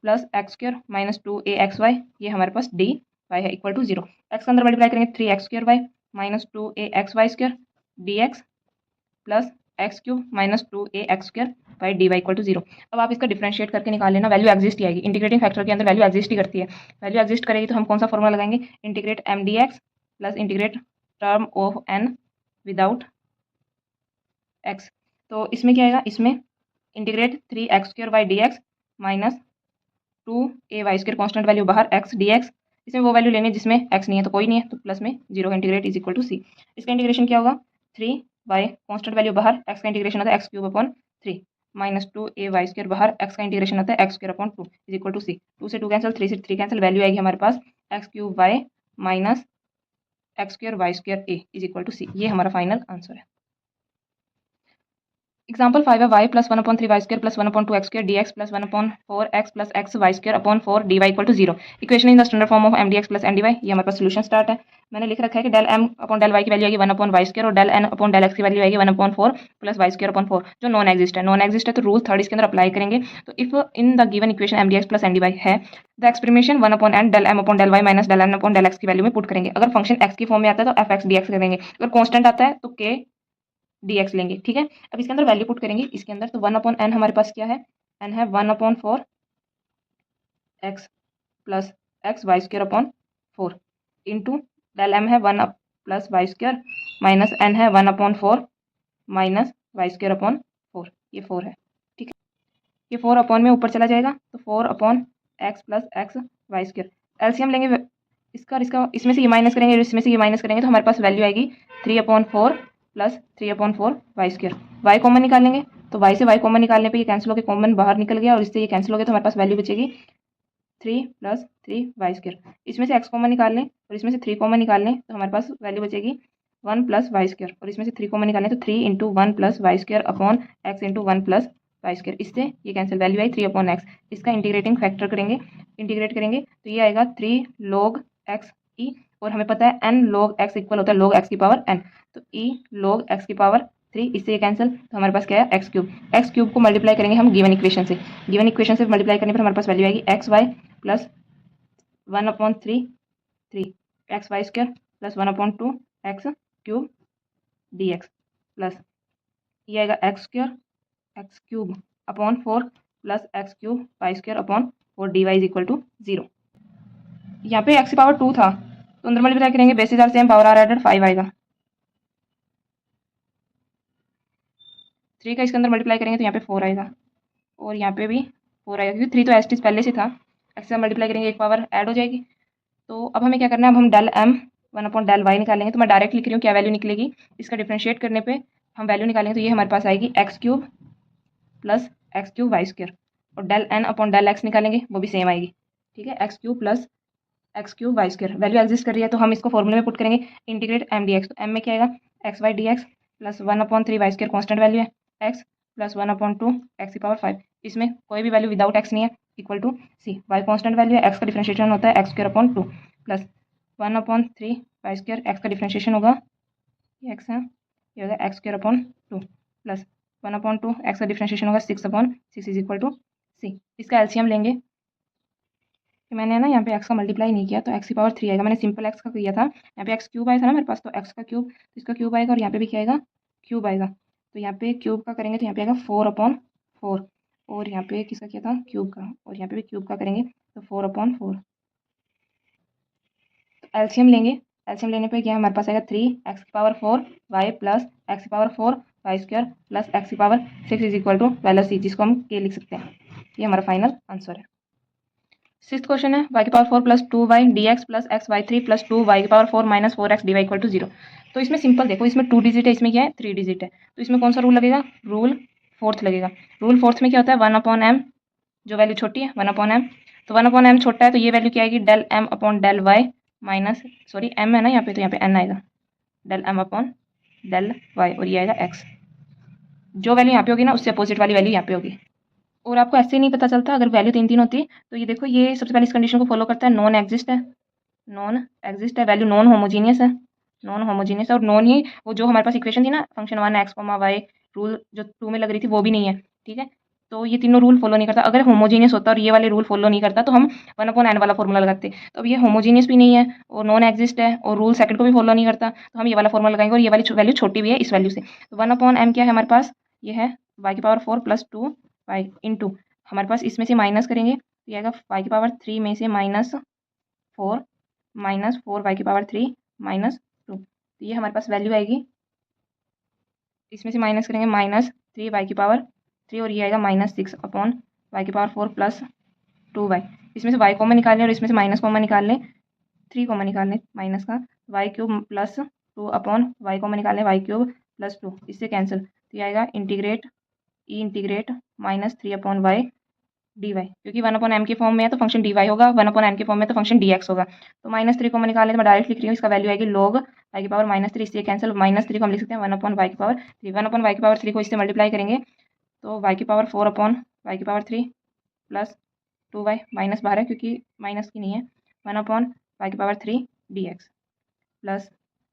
प्लस x² माइनस 2axy, ये हमारे पास dy है इक्वल टू 0। x के अंदर मल्टीप्लाई करेंगे 3x² minus 2axy² dx plus x³ minus 2ax² by d y equal to 0। अब आप इसका डिफरेंशिएट करके निकाल लेना, वैल्यू एग्जिस्ट ही आएगी, इंटीग्रेटिंग फैक्टर के अंदर वैल्यू एग्जिस्ट ही करती है। वैल्यू एग्जिस्ट करेगी तो हम कौन सा फॉर्मूला लगाएंगे integrate m d x plus integrate term of n without x. तो इसमें क्या आएगा, इसमें integrate 3x² by d x minus 2ay² constant value बाहर x dx, इसमें वो वैल्यू लेनी है जिसमें x नहीं है, तो कोई नहीं है, तो प्लस में 0 का इंटीग्रेट इज इक्वल टू सी। इसका इंटीग्रेशन क्या होगा 3y कॉन्स्टेंट वैल्यू बाहर, x का इंटीग्रेशन आता है x³ अपॉन 3 माइनस 2ay² बाहर, x का इंटीग्रेशन आता है x² upon 2 is equal to c. 2 से 2 कैंसिल, 3 से 3 कैंसिल, वैल्यू आएगी हमारे पास x³ y minus x² y² a is equal to c. ये हमारा फाइनल आंसर है। एग्जाम्पल 5 है y plus 1/3y² plus 1/2x² dx plus 1/4x plus xy² upon 4 dy equal to 0। Equation in the standard form of mdx plus mdy। ये हमारे पास solution start है। मैंने लिख रखा है कि del m upon del y की वैल्यू आएगी 1/y² और del n upon del x की वैल्यू आएगी 1/4 प्लस y² अपॉन 4, जो नॉन एग्जिस्ट है। नॉन एग्जिस्ट है तो रूल थर्ड इसके अंदर अप्लाई करेंगे। तो if in the given equation mdx plus mdy है, the expression 1/n del m upon del y minus del n upon del x की वैल्यू में पुट करेंगे। अगर फंक्शन x की फॉर्म में आता है तो fx dx करेंगे, अगर कॉन्स्टेंट आता है तो k dx लेंगे, ठीक है। अब इसके अंदर वैल्यू पुट करेंगे इसके अंदर, तो 1/n हमारे पास क्या है n है 1/4 x plus xy² upon 4 into del m है 1 प्लस y² माइनस n है 1/4 माइनस y² अपॉन 4, ये 4 है, ठीक है। ये 4 अपॉन में ऊपर चला जाएगा तो 4/x प्लस xy²। एलसीएम लेंगे इसका और इसका, इसमें से ये माइनस करेंगे और इसमें से ये माइनस करेंगे तो हमारे पास वैल्यू आएगी 3/4 प्लस 3/4 y²। y कॉमन निकालेंगे तो y से y कॉमन निकालने पे ये कैंसिल होकर कॉमन बाहर निकल गया और इससे ये कैंसिल हो गया, तो हमारे पास वैल्यू बचेगी 3 प्लस 3y²। इसमें से x कॉमन निकाल लें और इसमें से 3 कॉमन निकाल लें तो हमारे पास वैल्यू बचेगी 1 प्लस y², और इसमें से 3 कॉमन निकालें तो 3 into 1 plus y² upon x into 1 plus y²। इससे ये कैंसिल, वैल्यू आई 3/x। इसका इंटीग्रेटिंग फैक्टर करेंगे, इंटीग्रेट करेंगे तो ये आएगा 3 log x e, और हमें पता है n log x इक्वल होता है log x की पावर n, तो e log x की पावर 3, इससे ये कैंसिल, तो हमारे पास क्या है x³ को मल्टीप्लाई करेंगे हम गिवन इक्वेशन से। गिवन इक्वेशन से मल्टीप्लाई करने पर हमारे पास वैल्यू आएगी xy plus 1/3 3xy² plus 1/2 x³ dx plus ये आएगा x³ upon 4 plus x³ y² upon 4 dy is equal to 0। यहाँ पे x की पावर 2 था तो अंदर मल्टीप्लाई करेंगे, basis are same, power are added 5 आएगा। 3 का इसके अंदर मल्टीप्लाई करेंगे तो यहाँ पे 4 आएगा और यहाँ पे भी 4 आएगा, क्योंकि 3 तो एस टी पहले से था। एक्स से मल्टीप्लाई करेंगे एक पावर ऐड हो जाएगी। तो अब हमें क्या करना है, अब हम डेल एम 1/del y निकालेंगे। तो मैं डायरेक्ट लिख रही हूँ क्या वैल्यू निकलेगी, इसका डिफ्रेंशिएट करने पे हम वैल्यू निकालेंगे तो ये हमारे पास आएगी x³ प्लस x³ y²। और डेल n/del x निकालेंगे वो भी सेम आएगी, ठीक है, x³ plus x³ y²। Value exist कर रही है तो हम इसको फॉर्मूले में पुट करेंगे, इंटीग्रेट m dx। तो m में क्या आएगा, xy dx plus 1/3 y² constant value है, x प्लस 1/2 x⁵। इसमें कोई भी वैल्यू विदाउट x नहीं है, equal to c। y constant value है, x का डिफ्रेंशिएशन होता है x² प्लस 1/3 y²। x का डिफ्रेंशिएशन होगा, ये x है, ये होगा x² प्लस 1/2 x का डिफ्रेंशिएशन होगा 6/6 इज इक्वल टू c। इसका एलसीएम लेंगे, कि मैंने ना यहाँ पे x का मल्टीप्लाई नहीं किया तो x⁵ आएगा, मैंने सिंपल x का किया था। यहाँ पे x³ आया था ना मेरे पास, तो x का क्यूब, तो इसका क्यूब आएगा, और यहाँ पे भी क्या आएगा, क्यूब आएगा। तो यहाँ पे क्यूब का करेंगे तो यहाँ पे आएगा 4/4, और यहाँ पे किसका किया था, क्यूब का, और यहाँ पे भी क्यूब का करेंगे तो 4/4। तो एलसीएम लेंगे, एलसीएम लेने पे क्या हमारे पास आएगा 3x⁴ y plus x⁴ y² plus x⁶ is equal to 12c, जिसको हम k लिख सकते हैं। ये हमारा फाइनल आंसर है। सिक्स्थ क्वेश्चन है y⁴ plus 2y dx plus xy3 plus 2y⁴ minus 4x dy equal to 0। तो इसमें सिंपल देखो, इसमें 2 डिजिट है, इसमें क्या है 3 डिजिट है, तो इसमें कौन सा रूल लगेगा, रूल फोर्थ लगेगा। रूल फोर्थ में क्या होता है, 1/m, जो वैल्यू छोटी है 1/m। तो 1/m छोटा है तो ये वैल्यू क्या आएगी, del m/del y minus, sorry m है ना यहाँ पे, तो यहाँ पे n आएगा, डेल m/del y, और ये आएगा x। जो वैल्यू यहाँ पे होगी ना उससे अपोजिट वाली वैल्यू यहाँ पे होगी। और आपको ऐसे ही नहीं पता चलता, अगर वैल्यू 3 होती तो ये देखो, ये सबसे पहले इस कंडीशन को फॉलो करता है, नॉन एग्जिस्ट है, नॉन एग्जिस्ट है, वैल्यू नॉन होमोजीनियस है, नॉन होमोजीनियस है, और नॉन ही वो जो हमारे पास इक्वेशन थी ना, फंक्शन 1x, y रूल जो 2 में लग रही थी वो भी नहीं है, ठीक है। तो ये तीनों रूल फॉलो नहीं करता। अगर होमोजीनियस होता और ये वाले रूल फॉलो नहीं करता तो हम 1/n वाला फॉर्मूला लगाते। तो अब ये होमोजीनियस भी नहीं है और नॉन एग्जिस्ट है और रूल सेकंड को भी फॉलो नहीं करता, तो हम ये वाला फॉर्मूला लगाएंगे, और ये वाली वैल्यू छोटी भी है इस वैल्यू से। तो 1/m क्या है हमारे पास, ये है y⁴ प्लस 2y इंटू, हमारे पास इसमें से माइनस करेंगे तो ये आएगा y⁴ में से -4 y⁴ माइनस 2। तो ये हमारे पास वैल्यू आएगी, इसमें से माइनस करेंगे -3y⁴, और ये आएगा -6/y⁴ प्लस 2y। इसमें से y कॉमन निकाल लें और इसमें से माइनस कॉमन निकाल लें, 3 कॉमन निकाल लें माइनस का, y³ प्लस 2/y कॉमन निकाल लें, y³ प्लस 2, इससे कैंसिल, तो ये आएगा इंटीग्रेट -3/y dy, क्योंकि 1/m के फॉर्म में है तो फंक्शन dy होगा, 1/n के फॉर्म में तो फंक्शन dx होगा। तो -3 को मैं निकालने तो मैं डायरेक्ट लिख रही हूँ, इसका वैल्यू आएगी log y⁻−3, इससे कैंसिल, -3 को हम लिख सकते हैं 1/y⁻3, 1/y⁻3 को इससे मल्टीप्लाई करेंगे तो y⁴ प्लस 2y, माइनस बाहर है क्योंकि माइनस की नहीं है, 1/y⁴ dx plus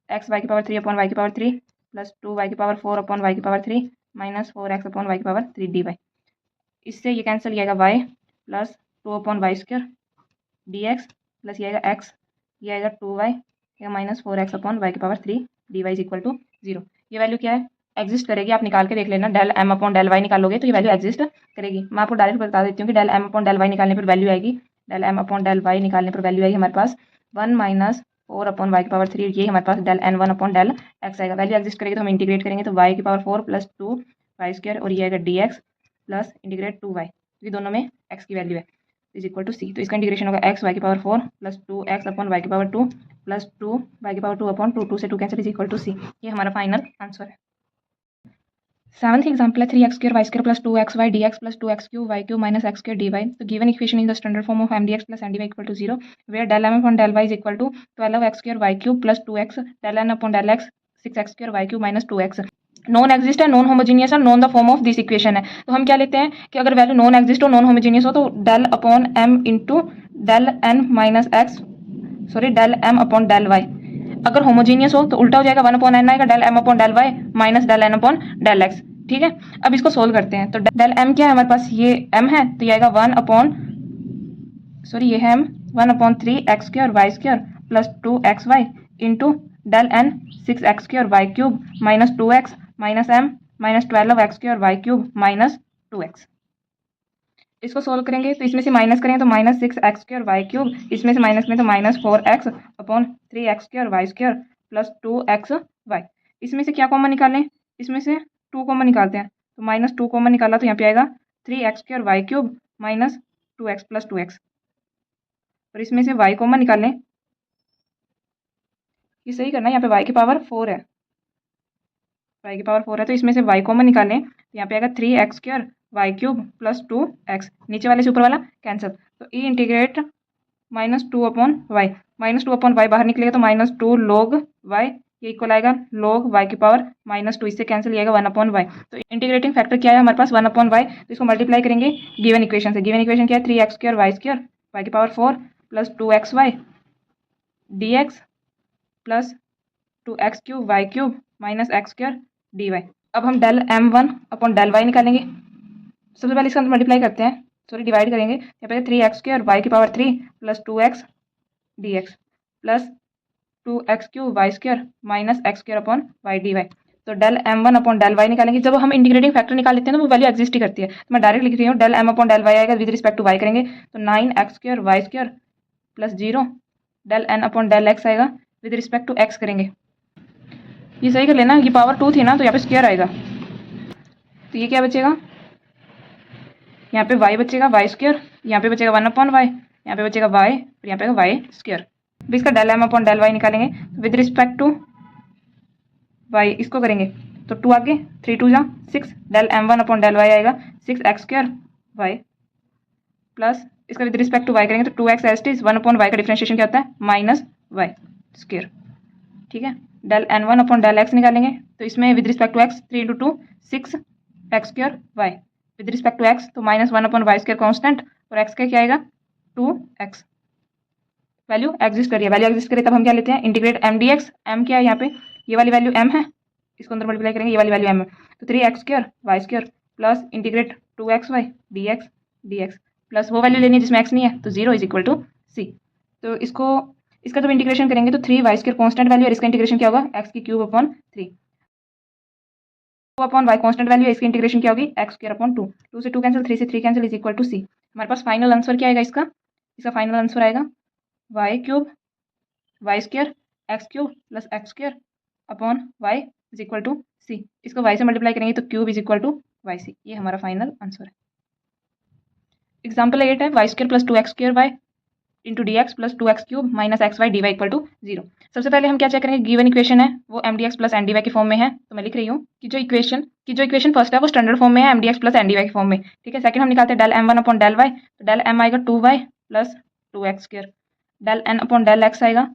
x y⁴ plus 2y⁴ minus 4x/y⁴ dy। इससे ये कैंसिल, ये आएगा y plus 2/y² dx plus ये आएगा x, ये आएगा 2y, या minus 4x/y⁴ dy is equal to 0। ये वैल्यू क्या है, एग्जिस्ट करेगी, आप निकाल के देख लेना, डेल m/del y निकालोगे तो ये वैल्यू एग्जिस्ट करेगी। मैं आपको डायरेक्ट बता देती हूँ कि डेल m/del y निकालने पर वैल्यू आएगी, डेल m/del y निकालने पर वैल्यू आएगी हमारे पास 1 माइनस 4/y⁴, ये हमारे पास डेल n1/del x आएगा। वैल्यू एग्जिस्ट करेगी तो हम इंटीग्रेट करेंगे तो y⁴ प्लस 2y², और ये आएगा dx प्लस इंटीग्रेट 2y, क्योंकि दोनों में x की वैल्यू है, इज इक्वल टू c। तो इसका इंटीग्रेशन होगा x y⁴ plus 2x/y⁴ plus 2y⁴ 2 से 2 cancel, is equal to c। ये हमारा फाइनल आंसर है। 7th एग्जाम्पल है 3x² y² plus 2xy dx plus 2x³ y³ minus x² dy। तो given equation in the standard form of mdx plus ndy equal to 0, where del m/del y is equal to 12x² y³ plus 2x, del n/del x 6x² y³ minus 2x। Non exist है, non homogeneous है, non the form of this equation है। तो हम क्या लेते हैं कि अगर वैल्यू नॉन एग्जिस्ट हो, नॉन होमोजीनियस हो, तो del/m into del n minus x, sorry del m/del y। अगर होमोजीनियस हो तो उल्टा हो जाएगा, 1/n आएगा, del m/del y minus del n/del x, ठीक है। अब इसको सोल्व करते हैं तो del m क्या है हमारे पास, ये m है तो ये आएगा ये है m 1/3 x² y² plus 2xy into del n 6x² y³ minus 2x minus m minus 12x² y³ minus 2x। इसको सोल्व करेंगे तो इसमें से माइनस करेंगे तो माइनस 6x² y³, इसमें से माइनस में तो minus 4x/3x² y² plus 2xy। इसमें से क्या कॉमन निकालें, इसमें से 2 कॉमन निकालते हैं, तो माइनस 2 कॉमन निकाला तो यहाँ पे आएगा 3x² y³ minus 2x plus 2x। और इसमें से y कॉमन निकाल लें। ये सही करना है, यहाँ पे y की पावर 4 है, y की पावर 4 है, तो इसमें से y कॉमन निकालें तो यहाँ पे आएगा 3x² Y cube plus 2x, नीचे वाले से ऊपर वाला कैंसिल, तो ई इंटीग्रेट -2/y, -2/y बाहर निकलेगा तो -2 log y, ये इक्वल आएगा log y की पावर -2, इससे कैंसिल आएगा 1/y। तो इंटीग्रेटिंग फैक्टर क्या है हमारे पास 1/y, तो इसको मल्टीप्लाई करेंगे गिवन इक्वेशन से। गिवन इक्वेशन क्या है 3x² y की power 4 plus 2xy dx plus 2x³ y cube minus x² dy। अब हम डेल m1/y निकालेंगे। सबसे पहले इसका मल्टीप्लाई करते हैं, सॉरी डिवाइड करेंगे। यहाँ पे 3x² वाई की power 3 plus 2x dx plus 2x³ y² minus x²/y dy। तो डेल m1/y निकालेंगे। जब हम इंटीग्रेटिंग फैक्टर निकाल लेते हैं तो वो वैल्यू एग्जिस्ट ही करती है, तो मैं डायरेक्ट लिख रही हूँ डेल m/y आएगा विद रिस्पेक्ट टू y करेंगे तो 9x² y² plus 0 del n/x आएगा विद रिस्पेक्ट टू x करेंगे। ये सही कर लेना, ये पावर 2 थी ना तो यहाँ पे स्क्वायर आएगा, तो ये क्या बचेगा, यहाँ पे y बचेगा y², यहाँ पे बचेगा 1/y, यहाँ पे बचेगा y और यहाँ पे y²। अब इसका डेल m/y निकालेंगे विद रिस्पेक्ट टू y, इसको करेंगे तो 2 आगे 3 2 जा 6, डेल m1/y आएगा 6x² y प्लस इसका विद रिस्पेक्ट टू y करेंगे तो 2x as it is, 1/y का डिफरेंशिएशन क्या होता है -y²। ठीक है, डेल n1/x निकालेंगे तो इसमें with respect to x 3 × 2 6x² y with respect to x तो -1/y² कांस्टेंट और x का क्या आएगा 2x। वैल्यू एग्जिस्ट करिए, वैल्यू एग्जिस्ट करिए तब हम क्या लेते हैं इंटीग्रेट m dx। m क्या है यहाँ पे, ये वाली वैल्यू m है, इसको अंदर मल्टीप्लाई करेंगे, ये वाली वैल्यू m है, तो 3x² y² plus integrate 2xy dx plus वो वैल्यू लेनी है जिसमें x नहीं है तो 0 = c। तो इसका जब इंटीग्रेशन करेंगे तो 3y² कांस्टेंट वैल्यू और इसका इंटीग्रेशन क्या होगा x³ 2/y कांस्टेंट वैल्यू है, इसकी इंटीग्रेशन क्या होगी x²/2, 2 से 2 कैंसिल, 3 से 3 कैंसिल = c। हमारे पास फाइनल आंसर क्या आएगा, इसका फाइनल आंसर आएगा y³ y² x³ plus x²/y = c। इसको y से मल्टीप्लाई करेंगे तो क्यूब = yc। ये हमारा फाइनल आंसर है। एग्जाम्पल 8 है y² plus 2x² into dx plus 2x³ minus xy dy = 0। सबसे पहले हम क्या चेक करेंगे, गिवन इक्वेशन है वो mdx प्लस ndy के फॉर्म में है, तो मैं लिख रही हूँ कि जो इक्वेशन फर्स्ट है वो स्टैंडर्ड फॉर्म में है mdx प्लस ndy के फॉर्म में। ठीक है, सेकंड हम निकालते हैं डेल m1/y, तो डेल m आएगा 2y plus 2x², del n/x आएगा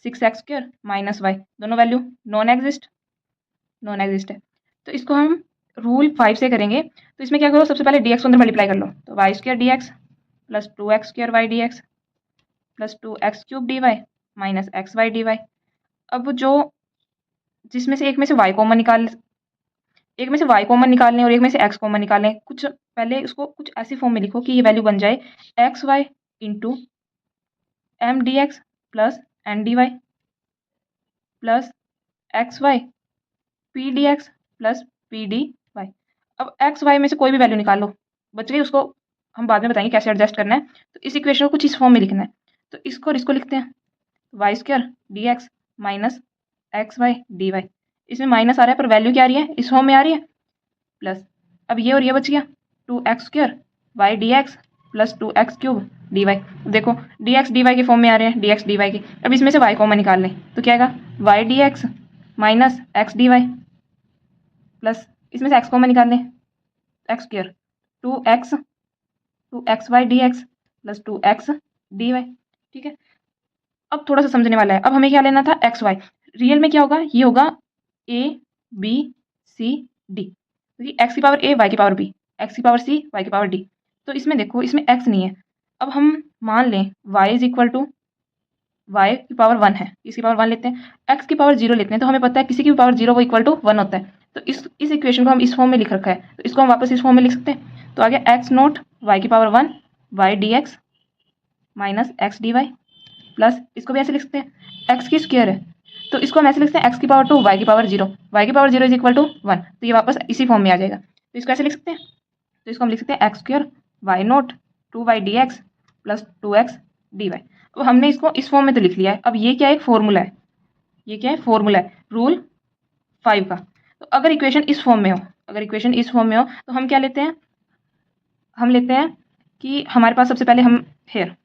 6x² माइनस y, दोनों वैल्यू नॉन एग्जिस्ट है। तो इसको हम रूल 5 से करेंगे, तो इसमें क्या करो सबसे पहले dx को अंदर मल्टीप्लाई कर लो, तो y² dx plus 2x² y dx plus 2x³ dy minus xy dy। अब जिसमें से एक में से y कॉमन निकालने और एक में से x कॉमन निकालें, कुछ पहले उसको कुछ ऐसी फॉर्म में लिखो कि ये वैल्यू बन जाए xy into m dx plus n dy plus xy p dx plus p dy। अब xy में से कोई भी वैल्यू निकाल लो, बच गई, उसको हम बाद में बताएंगे कैसे एडजस्ट करना है। तो इस इक्वेशन को कुछ इस फॉर्म में लिखना है, तो इसको और इसको लिखते हैं y² dx minus xy dy। इसमें माइनस आ रहा है पर वैल्यू क्या आ रही है, इस फॉर्म में आ रही है, प्लस अब ये और ये बच गया 2x² y dx plus 2x³ dy। देखो dx dy के फॉर्म में आ रहे हैं, dx dy के। अब इसमें से y कॉमन निकाल लें तो क्या आएगा y dx minus x dy plus इसमें से x कॉमन निकाल लें x², 2xy dx plus 2x dy। ठीक है, अब थोड़ा सा समझने वाला है। अब हमें क्या लेना था xy, रियल में क्या होगा, ये होगा a b c d, क्योंकि x की पावर a y की पावर b, x की पावर c y की पावर d। तो इसमें देखो इसमें x नहीं है, अब हम मान लें y = y की पावर 1 है, इसकी पावर 1 लेते हैं, x की पावर 0 लेते हैं, तो हमें पता है किसी की भी पावर 0 वो = 1 होता है। तो इस इक्वेशन को हम इस फॉर्म में लिख रखा है, तो इसको हम वापस इस फॉर्म में लिख सकते हैं। तो आगे x0 y की power 1 y dx minus x dy plus इसको भी ऐसे लिख सकते हैं x की स्क्वायर है, तो इसको हम ऐसे लिखते हैं x की पावर 2 y की पावर 0, y की पावर 0 = 1, तो ये वापस इसी फॉर्म में आ जाएगा। तो इसको ऐसे लिख सकते हैं, तो इसको हम लिख सकते हैं x² y0 2y dx plus 2x dy। अब हमने इसको इस फॉर्म में तो लिख लिया है, अब ये क्या है, फॉर्मूला है, ये क्या है, फॉर्मूला है रूल 5 का। तो अगर इक्वेशन इस फॉर्म में हो तो हम क्या लेते हैं, हम लेते हैं कि हमारे पास सबसे पहले हम हेयर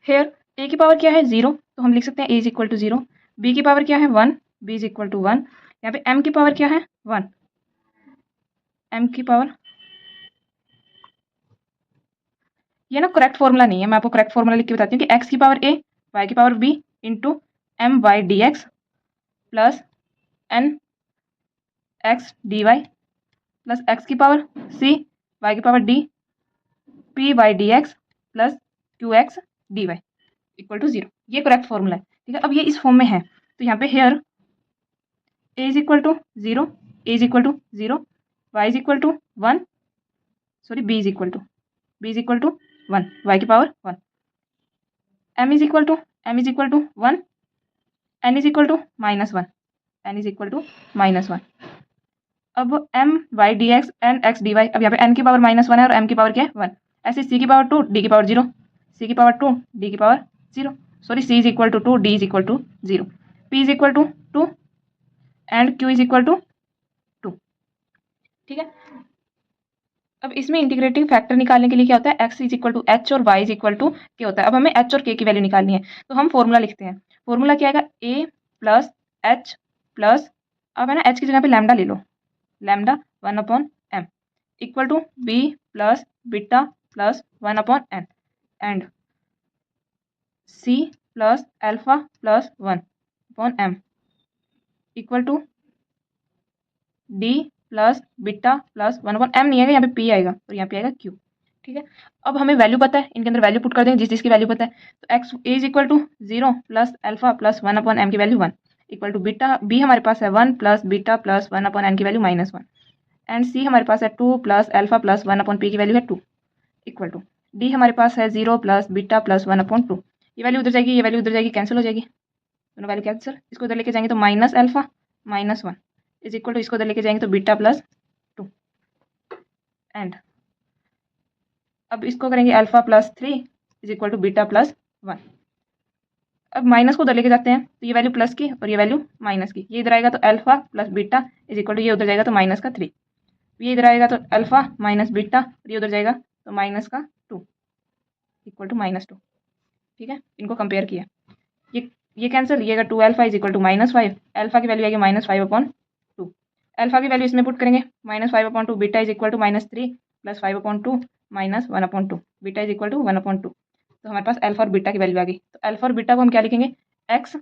हेयर ए की पावर क्या है 0, तो हम लिख सकते हैं a is equal to 0। B की पावर क्या है 1, b इज इक्वल टू 1। यहाँ पे m की पावर क्या है 1, m की पावर, ये ना करेक्ट फॉर्मूला नहीं है, मैं आपको करेक्ट फॉर्मूला लिख के बताती हूँ कि x की पावर a, y की power b into m y d x plus n x d y plus x की पावर c, y की power d, p y d x plus q x d y equal to 0। ये correct formula है, ठीक है। अब ये इस form में है, तो यहाँ पे here a is equal to 0, a is equal to 0, y is equal to 1, sorry b is equal to 1, y की power 1, m is equal to 1, n is equal to -1, n is equal to -1। अब m y d x n x d y, अब यहाँ पे n की power -1 है और m की power क्या है 1, ऐसे c की पावर 2, d की पावर 0, c की पावर 2, d की power 0, sorry c is equal to 2, d is equal to 0, p is equal to 2 and q is equal to 2, ठीक है। अब इसमें इंटीग्रेटिंग फैक्टर निकालने के लिए क्या होता है, x is equal to h और y is equal to k होता है। अब हमें h और k की वैल्यू निकालनी है, तो हम फॉर्मूला लिखते हैं। फॉर्मूला क्या आएगा, a प्लस h प्लस, अब है ना h की जगह पे लैम्डा ले लो, lambda 1/m equal to b plus beta plus 1/n and c plus alpha plus 1/m equal to d plus beta plus 1/m नहीं आएगा, यहाँ पे p आएगा और यहाँ पे आएगा q, ठीक है। अब हमें वैल्यू पता है, इनके अंदर वैल्यू पुट कर देंगे जिस जिसकी वैल्यू पता है, तो x a is equal to 0 plus alpha plus 1/m की value 1 equal to beta, b हमारे पास है 1 प्लस बीटा प्लस 1/n की वैल्यू -1 एंड c हमारे पास है 2 प्लस अल्फा प्लस 1/p की वैल्यू है 2 इक्वल टू d हमारे पास है 0 प्लस बीटा प्लस 1/2। ये वैल्यू उधर जाएगी, ये वैल्यू उधर जाएगी, कैंसिल हो जाएगी, दोनों वैल्यू कैंसिल। इसको उधर लेके जाएंगे तो minus alpha -1 is equal to, इसको उधर लेके जाएंगे तो बीटा प्लस 2 एंड अब इसको करेंगे alpha plus 3 is equal to beta plus 1। अब माइनस को उधर लेके जाते हैं तो ये वैल्यू प्लस की और ये वैल्यू माइनस की, ये इधर आएगा तो alpha plus beta is equal to, ये उधर जाएगा तो माइनस का 3, ये इधर आएगा तो अल्फा माइनस बीटा और ये उधर जाएगा तो माइनस का 2 इक्वल टू -2, ठीक है। इनको कंपेयर किया, ये कैंसिल, ये 2 alpha is equal to -5, alpha की वैल्यू आएगी -5/2, अल्फा की वैल्यू इसमें पुट करेंगे -5/2, beta is equal to -3 plus 5/2 -1/2, beta is equal to 1/2, तो हमारे पास अल्फा और बीटा की वैल्यू आ गई। तो अल्फा और बीटा को हम क्या लिखेंगे, x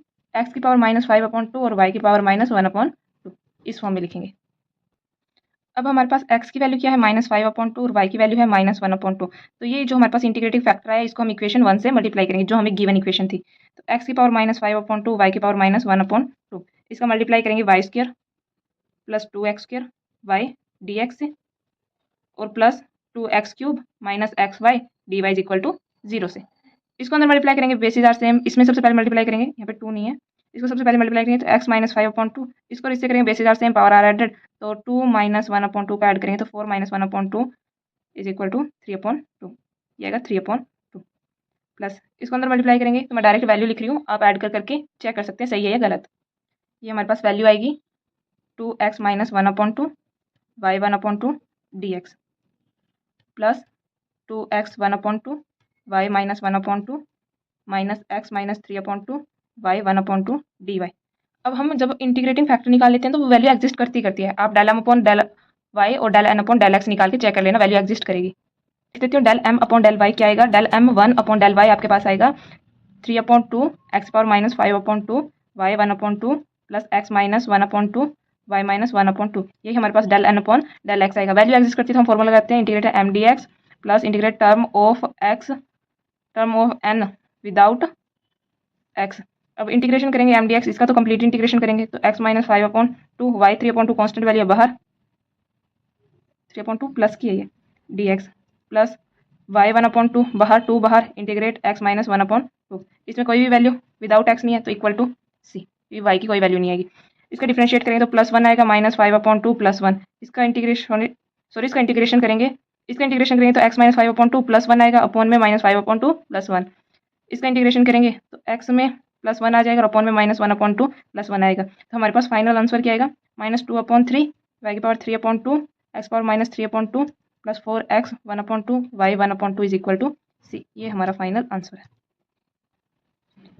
की पावर -5/2 और y की पावर -1/2, इस फॉर्म में लिखेंगे। अब हमारे पास x की वैल्यू क्या है -5/2 और y की वैल्यू है -1/2, तो ये जो हमारे पास इंटीग्रेटिंग फैक्टर है इसको हम इक्वेशन 1 से मल्टीप्लाई करेंगे, जो हमें गिवन इक्वेशन थी। तो x की पावर -5/2, y की पावर -1/2, इसका मल्टीप्लाई करेंगे y² plus 2x² y dx से और plus 2x³ minus xy dy is equal to 0 से। इसको अंदर मल्टीप्लाई करेंगे, बेसिस आर सेम, इसमें सबसे पहले मल्टीप्लाई करेंगे, यहाँ पे 2 नहीं है, इसको सबसे पहले मल्टीप्लाई करेंगे तो x -5/2, इसको इससे करेंगे basis are same, power are added, तो 2 - 1/2 का ऐड करेंगे तो 4 - 1/2 इज इक्वल टू 3/2, ये आएगा 3/2 प्लस, इसको अंदर मल्टीप्लाई करेंगे तो मैं डायरेक्ट वैल्यू लिख रही हूँ, आप ऐड कर करके चेक कर सकते हैं सही है या गलत। ये हमारे पास वैल्यू आएगी 2x - 1/2 y 1/2 dx plus 2x 1/2 y -1/2 minus x -3/2 y 1/2 dy। अब हम जब इंटीग्रेटिंग फैक्टर निकाल लेते हैं तो वो वैल्यू एग्जिस्ट करती है। आप del m upon del y और del n upon del x निकाल के चेक कर लेना, वैल्यू एग्जिस्ट करेगी। देख देती हूँ del m upon del y क्या आएगा, del m 1 upon del y आपके पास आएगा 3/2 x power -5/2 y 1/2 plus x -1/2 y -1/2, ये हमारे पास del n upon del x आएगा। वैल्यू एग्जिस्ट करती है तो हम फॉर्मूला लगाते हैं, integrate m dx plus integrate term of n without x। अब इंटीग्रेशन करेंगे m dx, इसका तो कंप्लीट इंटीग्रेशन करेंगे तो x -5/2 y 3/2 कांस्टेंट वैल्यू बाहर 3/2 प्लस की है ये dx प्लस y 1/2 बाहर 2 बाहर इंटीग्रेट x -1/2, इसमें कोई भी वैल्यू विदाउट x नहीं है तो इक्वल टू c, y की कोई वैल्यू नहीं आएगी। इसका डिफरेंशिएट करेंगे तो +1 आएगा -5/2 +1, इसका इंटीग्रेशन करेंगे, तो x -5/2 +1 आएगा अपॉन में -5/2 +1, इसका इंटीग्रेशन करेंगे तो x में +1 आ जाएगा और अपॉन में -1/2 +1 आएगा। तो हमारे पास फाइनल आंसर क्या आएगा, -2/3 y की power 3/2 x power -3/2 plus 4x 1/2 y 1/2 is equal to c। ये हमारा फाइनल आंसर है।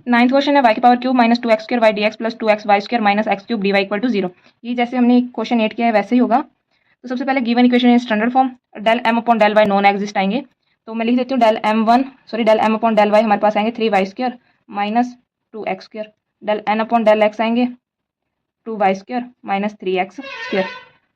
नाइन्थ क्वेश्चन है वाई की power cube minus 2x² y d x plus 2x y square minus x cube d y equal to 0। ये जैसे हमने question 8 किया है वैसे ही होगा। तो सबसे पहले given equation in standard form, del M upon del y non exist आएंगे। तो मैं लिख देती हूँ del M upon del y हमारे पास आएंगे 3y² minus 2x²। Del N upon del x आएंगे 2y² माइनस 3x²।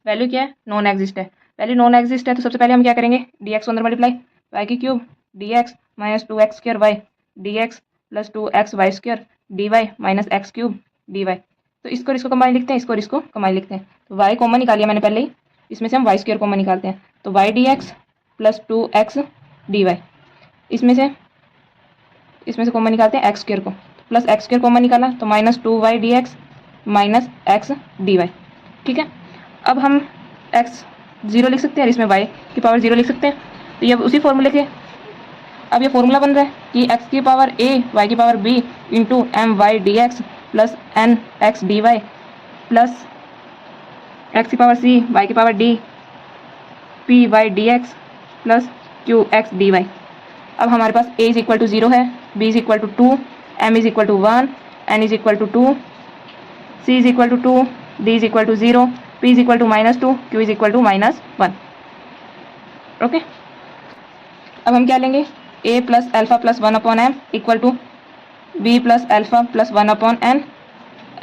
वैल्यू क्या है? नॉन एग्जिस्ट है। वैल्यू नॉन एग्जिस्ट है तो सबसे पहले हम क्या करेंगे, dx को अंदर मल्टीप्लाई, वाई की cube dx minus 2x² y dx plus 2x y square d y minus x cube d y. तो इसको कंबाइन लिखते हैं, इसको कंबाइन लिखते हैं। तो y कॉमन निकाल लिया मैंने पहले ही, इसमें से हम वाई स्क्र कॉमन निकालते हैं। तो y d x plus 2x d y, इसमें से कॉमन निकालते हैं एक्स स्क्र को, प्लस एक्स स्क्र कॉमन निकाला तो minus 2y d x minus x d y. ठीक है, अब हम x 0 लिख सकते हैं और इसमें y की पावर 0 लिख सकते हैं। तो ये उसी फॉर्मूले के अब ये फॉर्मूला बन रहा है कि x की पावर a y की power b into m y d x plus n x d y plus x की पावर c y की power d p y d x plus q x d y. अब हमारे पास a is equal to 0 है, b is equal to 2, m is equal to 1, n is equal to 2, c is equal to 2, d is equal to 0, p is equal to -2, q is equal to -1। Okay, अब हम क्या लेंगे, a plus alpha plus 1 upon m equal to b plus alpha plus 1 upon n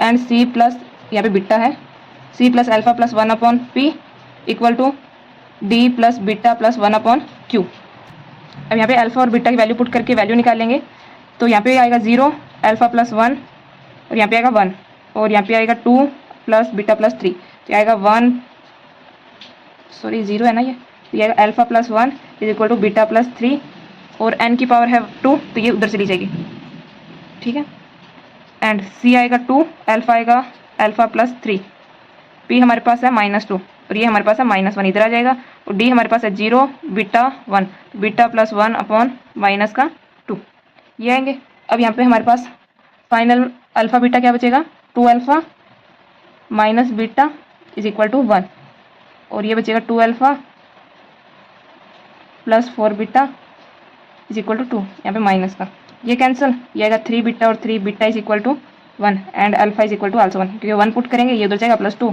and c plus, यहाँ पे beta है, c plus alpha plus 1 upon p equal to d plus beta plus 1 upon q। अब यहाँ पे alpha और beta की value put करके value निकालेंगे। तो यहाँ पे आएगा 0 अल्फा प्लस 1 और यहाँ पे आएगा 1 और यहाँ पे आएगा 2 प्लस बीटा प्लस 3। तो आएगा 1, सॉरी 0 है ना ये, तो ये आएगा alpha plus 1 is equal to beta plus 3 और n की पावर है 2 तो ये उधर चली जाएगी। ठीक है, एंड c आएगा 2, अल्फा आएगा अल्फा प्लस 3, p हमारे पास है -2 और ये हमारे पास है -1 इधर आ जाएगा और d हमारे पास है 0 beta 1, beta plus 1 upon minus का 2 ये आएंगे। अब यहाँ पे हमारे पास फाइनल अल्फा बीटा क्या बचेगा, 2 alpha minus beta is equal to 1 और ये बचेगा 2 alpha plus 4 beta is equal to 2, यहाँ पे माइनस का ये कैंसिल, ये आएगा 3 बीटा और 3 beta is equal to 1 and alpha is equal to also 1, क्योंकि 1 पुट करेंगे ये उधर जाएगा +2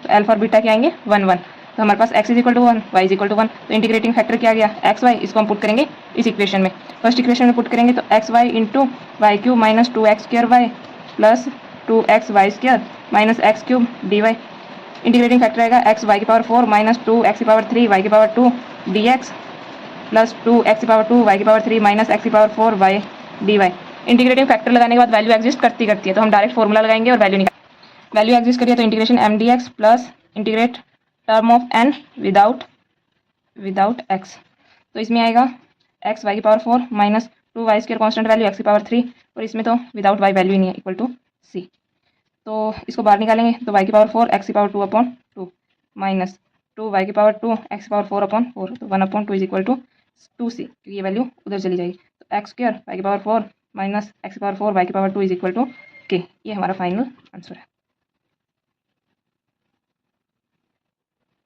तो अल्फा और बीटा क्या आएंगे 1 1। तो हमारे पास x is equal to 1, y is equal to 1, तो इंटीग्रेटिंग फैक्टर क्या आ गया x y, इसको हम पुट करेंगे इस इक्वेशन में। फर्स्ट इक्वेशन में पुट करेंगे तो x y into y cube minus 2x² y plus 2x y square minus x cube d y. Integrating factor आएगा x y की पावर 4 माइनस 2x की पावर 3 y की power 2 d x plus 2x की power 2 y की power 3 minus x की power 4 y d y. Integrating फैक्टर लगाने के बाद वैल्यू एग्जिस्ट करती है तो हम डायरेक्ट फॉर्मूला लगाएंगे और वैल्यू एग्जिस्ट करिए तो integration m d x plus integrate term of n without x। तो इसमें आएगा x y की power 4 minus 2y square constant value x की पावर 3 और इसमें तो विदाउट y वैल्यू ही नहीं है इक्वल टू c। तो इसको बाहर निकालेंगे तो y की पावर 4 x की पावर 2 अपॉन 2 माइनस 2y की पावर 2 x की पावर 4 अपॉन 4 तो 1 upon 2 is equal to 2c, क्योंकि ये वैल्यू उधर चली जाएगी। तो x स्क्र y की पावर 4 माइनस x की पावर 4 y की power 2 is equal to k। ये हमारा फाइनल आंसर है।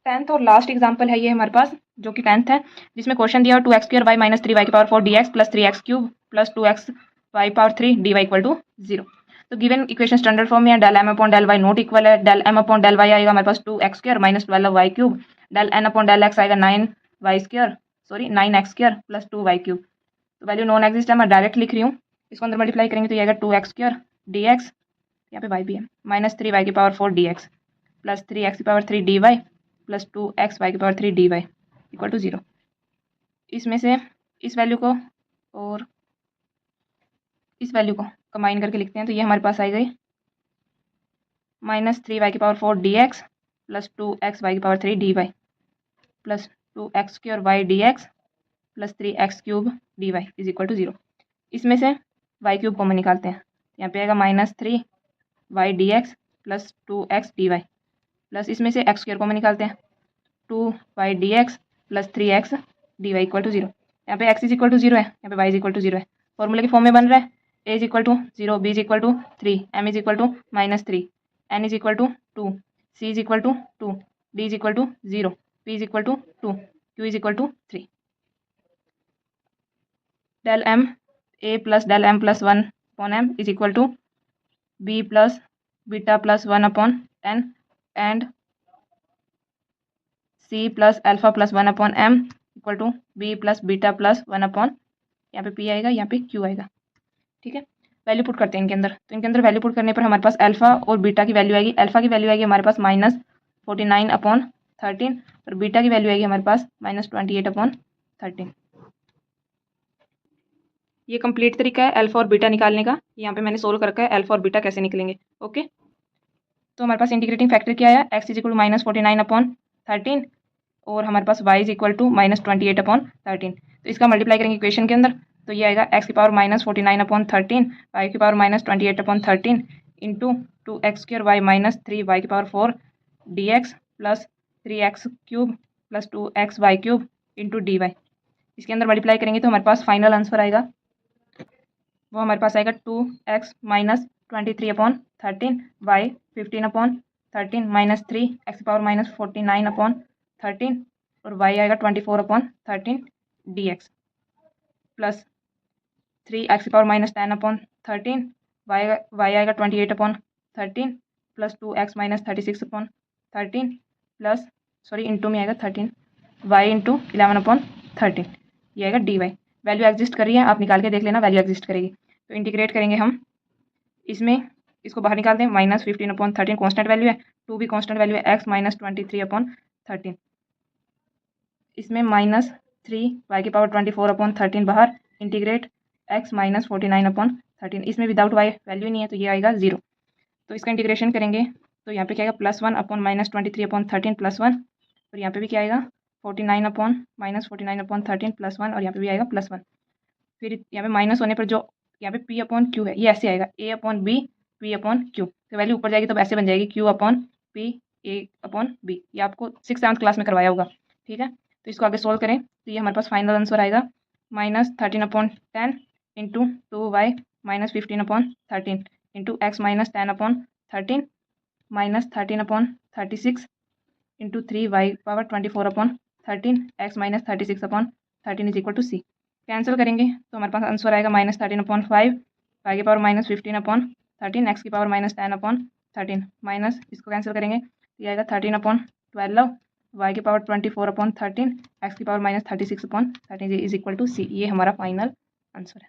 10th और लास्ट एग्जाम्पल है ये हमारे पास, जो कि 10th है, जिसमें क्वेश्चन दिया 2x² y माइनस 3y की power 4 dx plus 3x cube plus 2x y power 3 dy equal to 0। तो गिवन इक्वेशन स्टैंडर्ड फॉर्म में है, del M upon del Y not equal है, del M upon del Y आएगा हमारे पास 2x² minus 12y cube, del N upon del X आएगा 9x² plus 2y cube. तो value non exist है, मैं डायरेक्ट लिख रही हूँ, इसको अंदर मल्टीप्लाई करेंगे तो ये आएगा 2x² dx, यहाँ पे y भी है, माइनस 3y की पावर 4 dx प्लस 3x की power 3 dy plus 2x y की पावर 3 dy इक्वल टू 0। इसमें से इस वैल्यू को और इस वैल्यू को कंबाइन करके लिखते हैं तो ये हमारे पास आई गई माइनस 3y की power 4 dx plus 2x y की power 3 dy plus 2x² y dx plus 3x cube dy is equal to 0। इसमें से y क्यूब कॉमन निकालते हैं, यहाँ पे आएगा minus 3y dx plus 2x dy plus इसमें से x स्क्वायर कॉमन निकालते हैं, 2y dx plus 3x dy equal to 0। यहाँ पे x इज इक्वल टू 0 है, यहाँ पे y इज इक्वल टू 0 है, फॉर्मूले के फॉर्म में बन रहा है, a is equal to 0, b is equal to 3, m is equal to -3, n is equal to 2, c is equal to 2, d is equal to 0, p is equal to 2, q is equal to 3। Del m a plus del m plus 1 upon m is equal to b plus beta plus 1 upon n and c plus alpha plus 1 upon M equal to b plus beta plus 1 upon, यहाँ पे P आएगा, यहाँ पे Q आएगा। ठीक है, value put करते हैं इनके अंदर। तो इनके अंदर वैल्यू पुट करने पर हमारे पास अल्फा और बीटा की वैल्यू आएगी। अल्फा की वैल्यू आएगी हमारे पास -49 अपॉन 13 और बीटा की वैल्यू आएगी हमारे पास -28 अपॉन 13। ये कंप्लीट तरीका है अल्फा और बीटा निकालने का। यहाँ पे मैंने सोल्व कर रखा है अल्फा और बीटा कैसे निकलेंगे। ओके, तो हमारे पास इंटीग्रेटिंग फैक्टर क्या है, x is equal to -49 upon 13 और हमारे पास y is equal to -28 upon 13। तो इसका मल्टीप्लाई करेंगे इक्वेशन के अंदर, तो ये आएगा x की पावर -49 अपॉन 13, y की power -28 upon 13 into 2x² y -3 y की power 4 dx plus 3x cube plus 2xy cube into dy। इसके अंदर मल्टीप्लाई करेंगे तो हमारे पास फाइनल आंसर आएगा, वो हमारे पास आएगा 2x -23 upon 13 y 15 upon 13 -3 x power -49 upon 13 और y आएगा 24 upon 13 dx plus 3x power -10 upon 13 y आएगा 28 upon 13 plus 2x -36 upon 13 plus into में आएगा 13 y इंटू 11 अपॉन 13, ये आएगा dy। वैल्यू एग्जिस्ट कर रही है, आप निकाल के देख लेना, वैल्यू एग्जिस्ट करेगी। तो इंटीग्रेट करेंगे हम इसमें, इसको बाहर निकाल दें, -15 अपॉन 13 कॉन्स्टेंट वैल्यू है, 2 भी कॉन्स्टेंट वैल्यू है, x -23 अपॉन 13, इसमें -3 y की पावर 24 अपॉन 13 बाहर, इंटीग्रेट x -49 अपॉन 13, इसमें विदाउट y वैल्यू नहीं है तो ये आएगा 0। तो इसका इंटीग्रेशन करेंगे तो यहाँ पे क्या आएगा +1 अपॉन -23 अपॉन 13 +1 और यहाँ पे भी क्या आएगा 49 अपॉन -49 अपॉन 13 +1 और यहाँ पे भी आएगा +1। फिर यहाँ पे माइनस होने पर जो यहाँ पे p अपॉन क्यू है ये ऐसे आएगा a upon b p upon Q, तो वैल्यू ऊपर जाएगी तो ऐसे बन जाएगी q upon p a upon b। ये आपको 6th-7th क्लास में करवाया होगा। ठीक है, तो इसको आगे सोल्व करें तो ये हमारे पास फाइनल आंसर आएगा -13 upon 10 into 2y -15 upon 13 into x -10 upon 13 -13 upon 36 into 3y power 24 upon 13 x -36 upon 13 is equal to c। Cancel करेंगे तो हमारे पास आंसर आएगा -13 अपॉन 5 y की पावर -15 अपॉन 13 x की पावर -10 अपॉन 13 माइनस इसको कैंसिल करेंगे तो ये आएगा 13 अपॉन 12 y की पावर 24 अपॉन 13 x की power -36 upon 13 is equal to c। ये हमारा फाइनल आंसर है।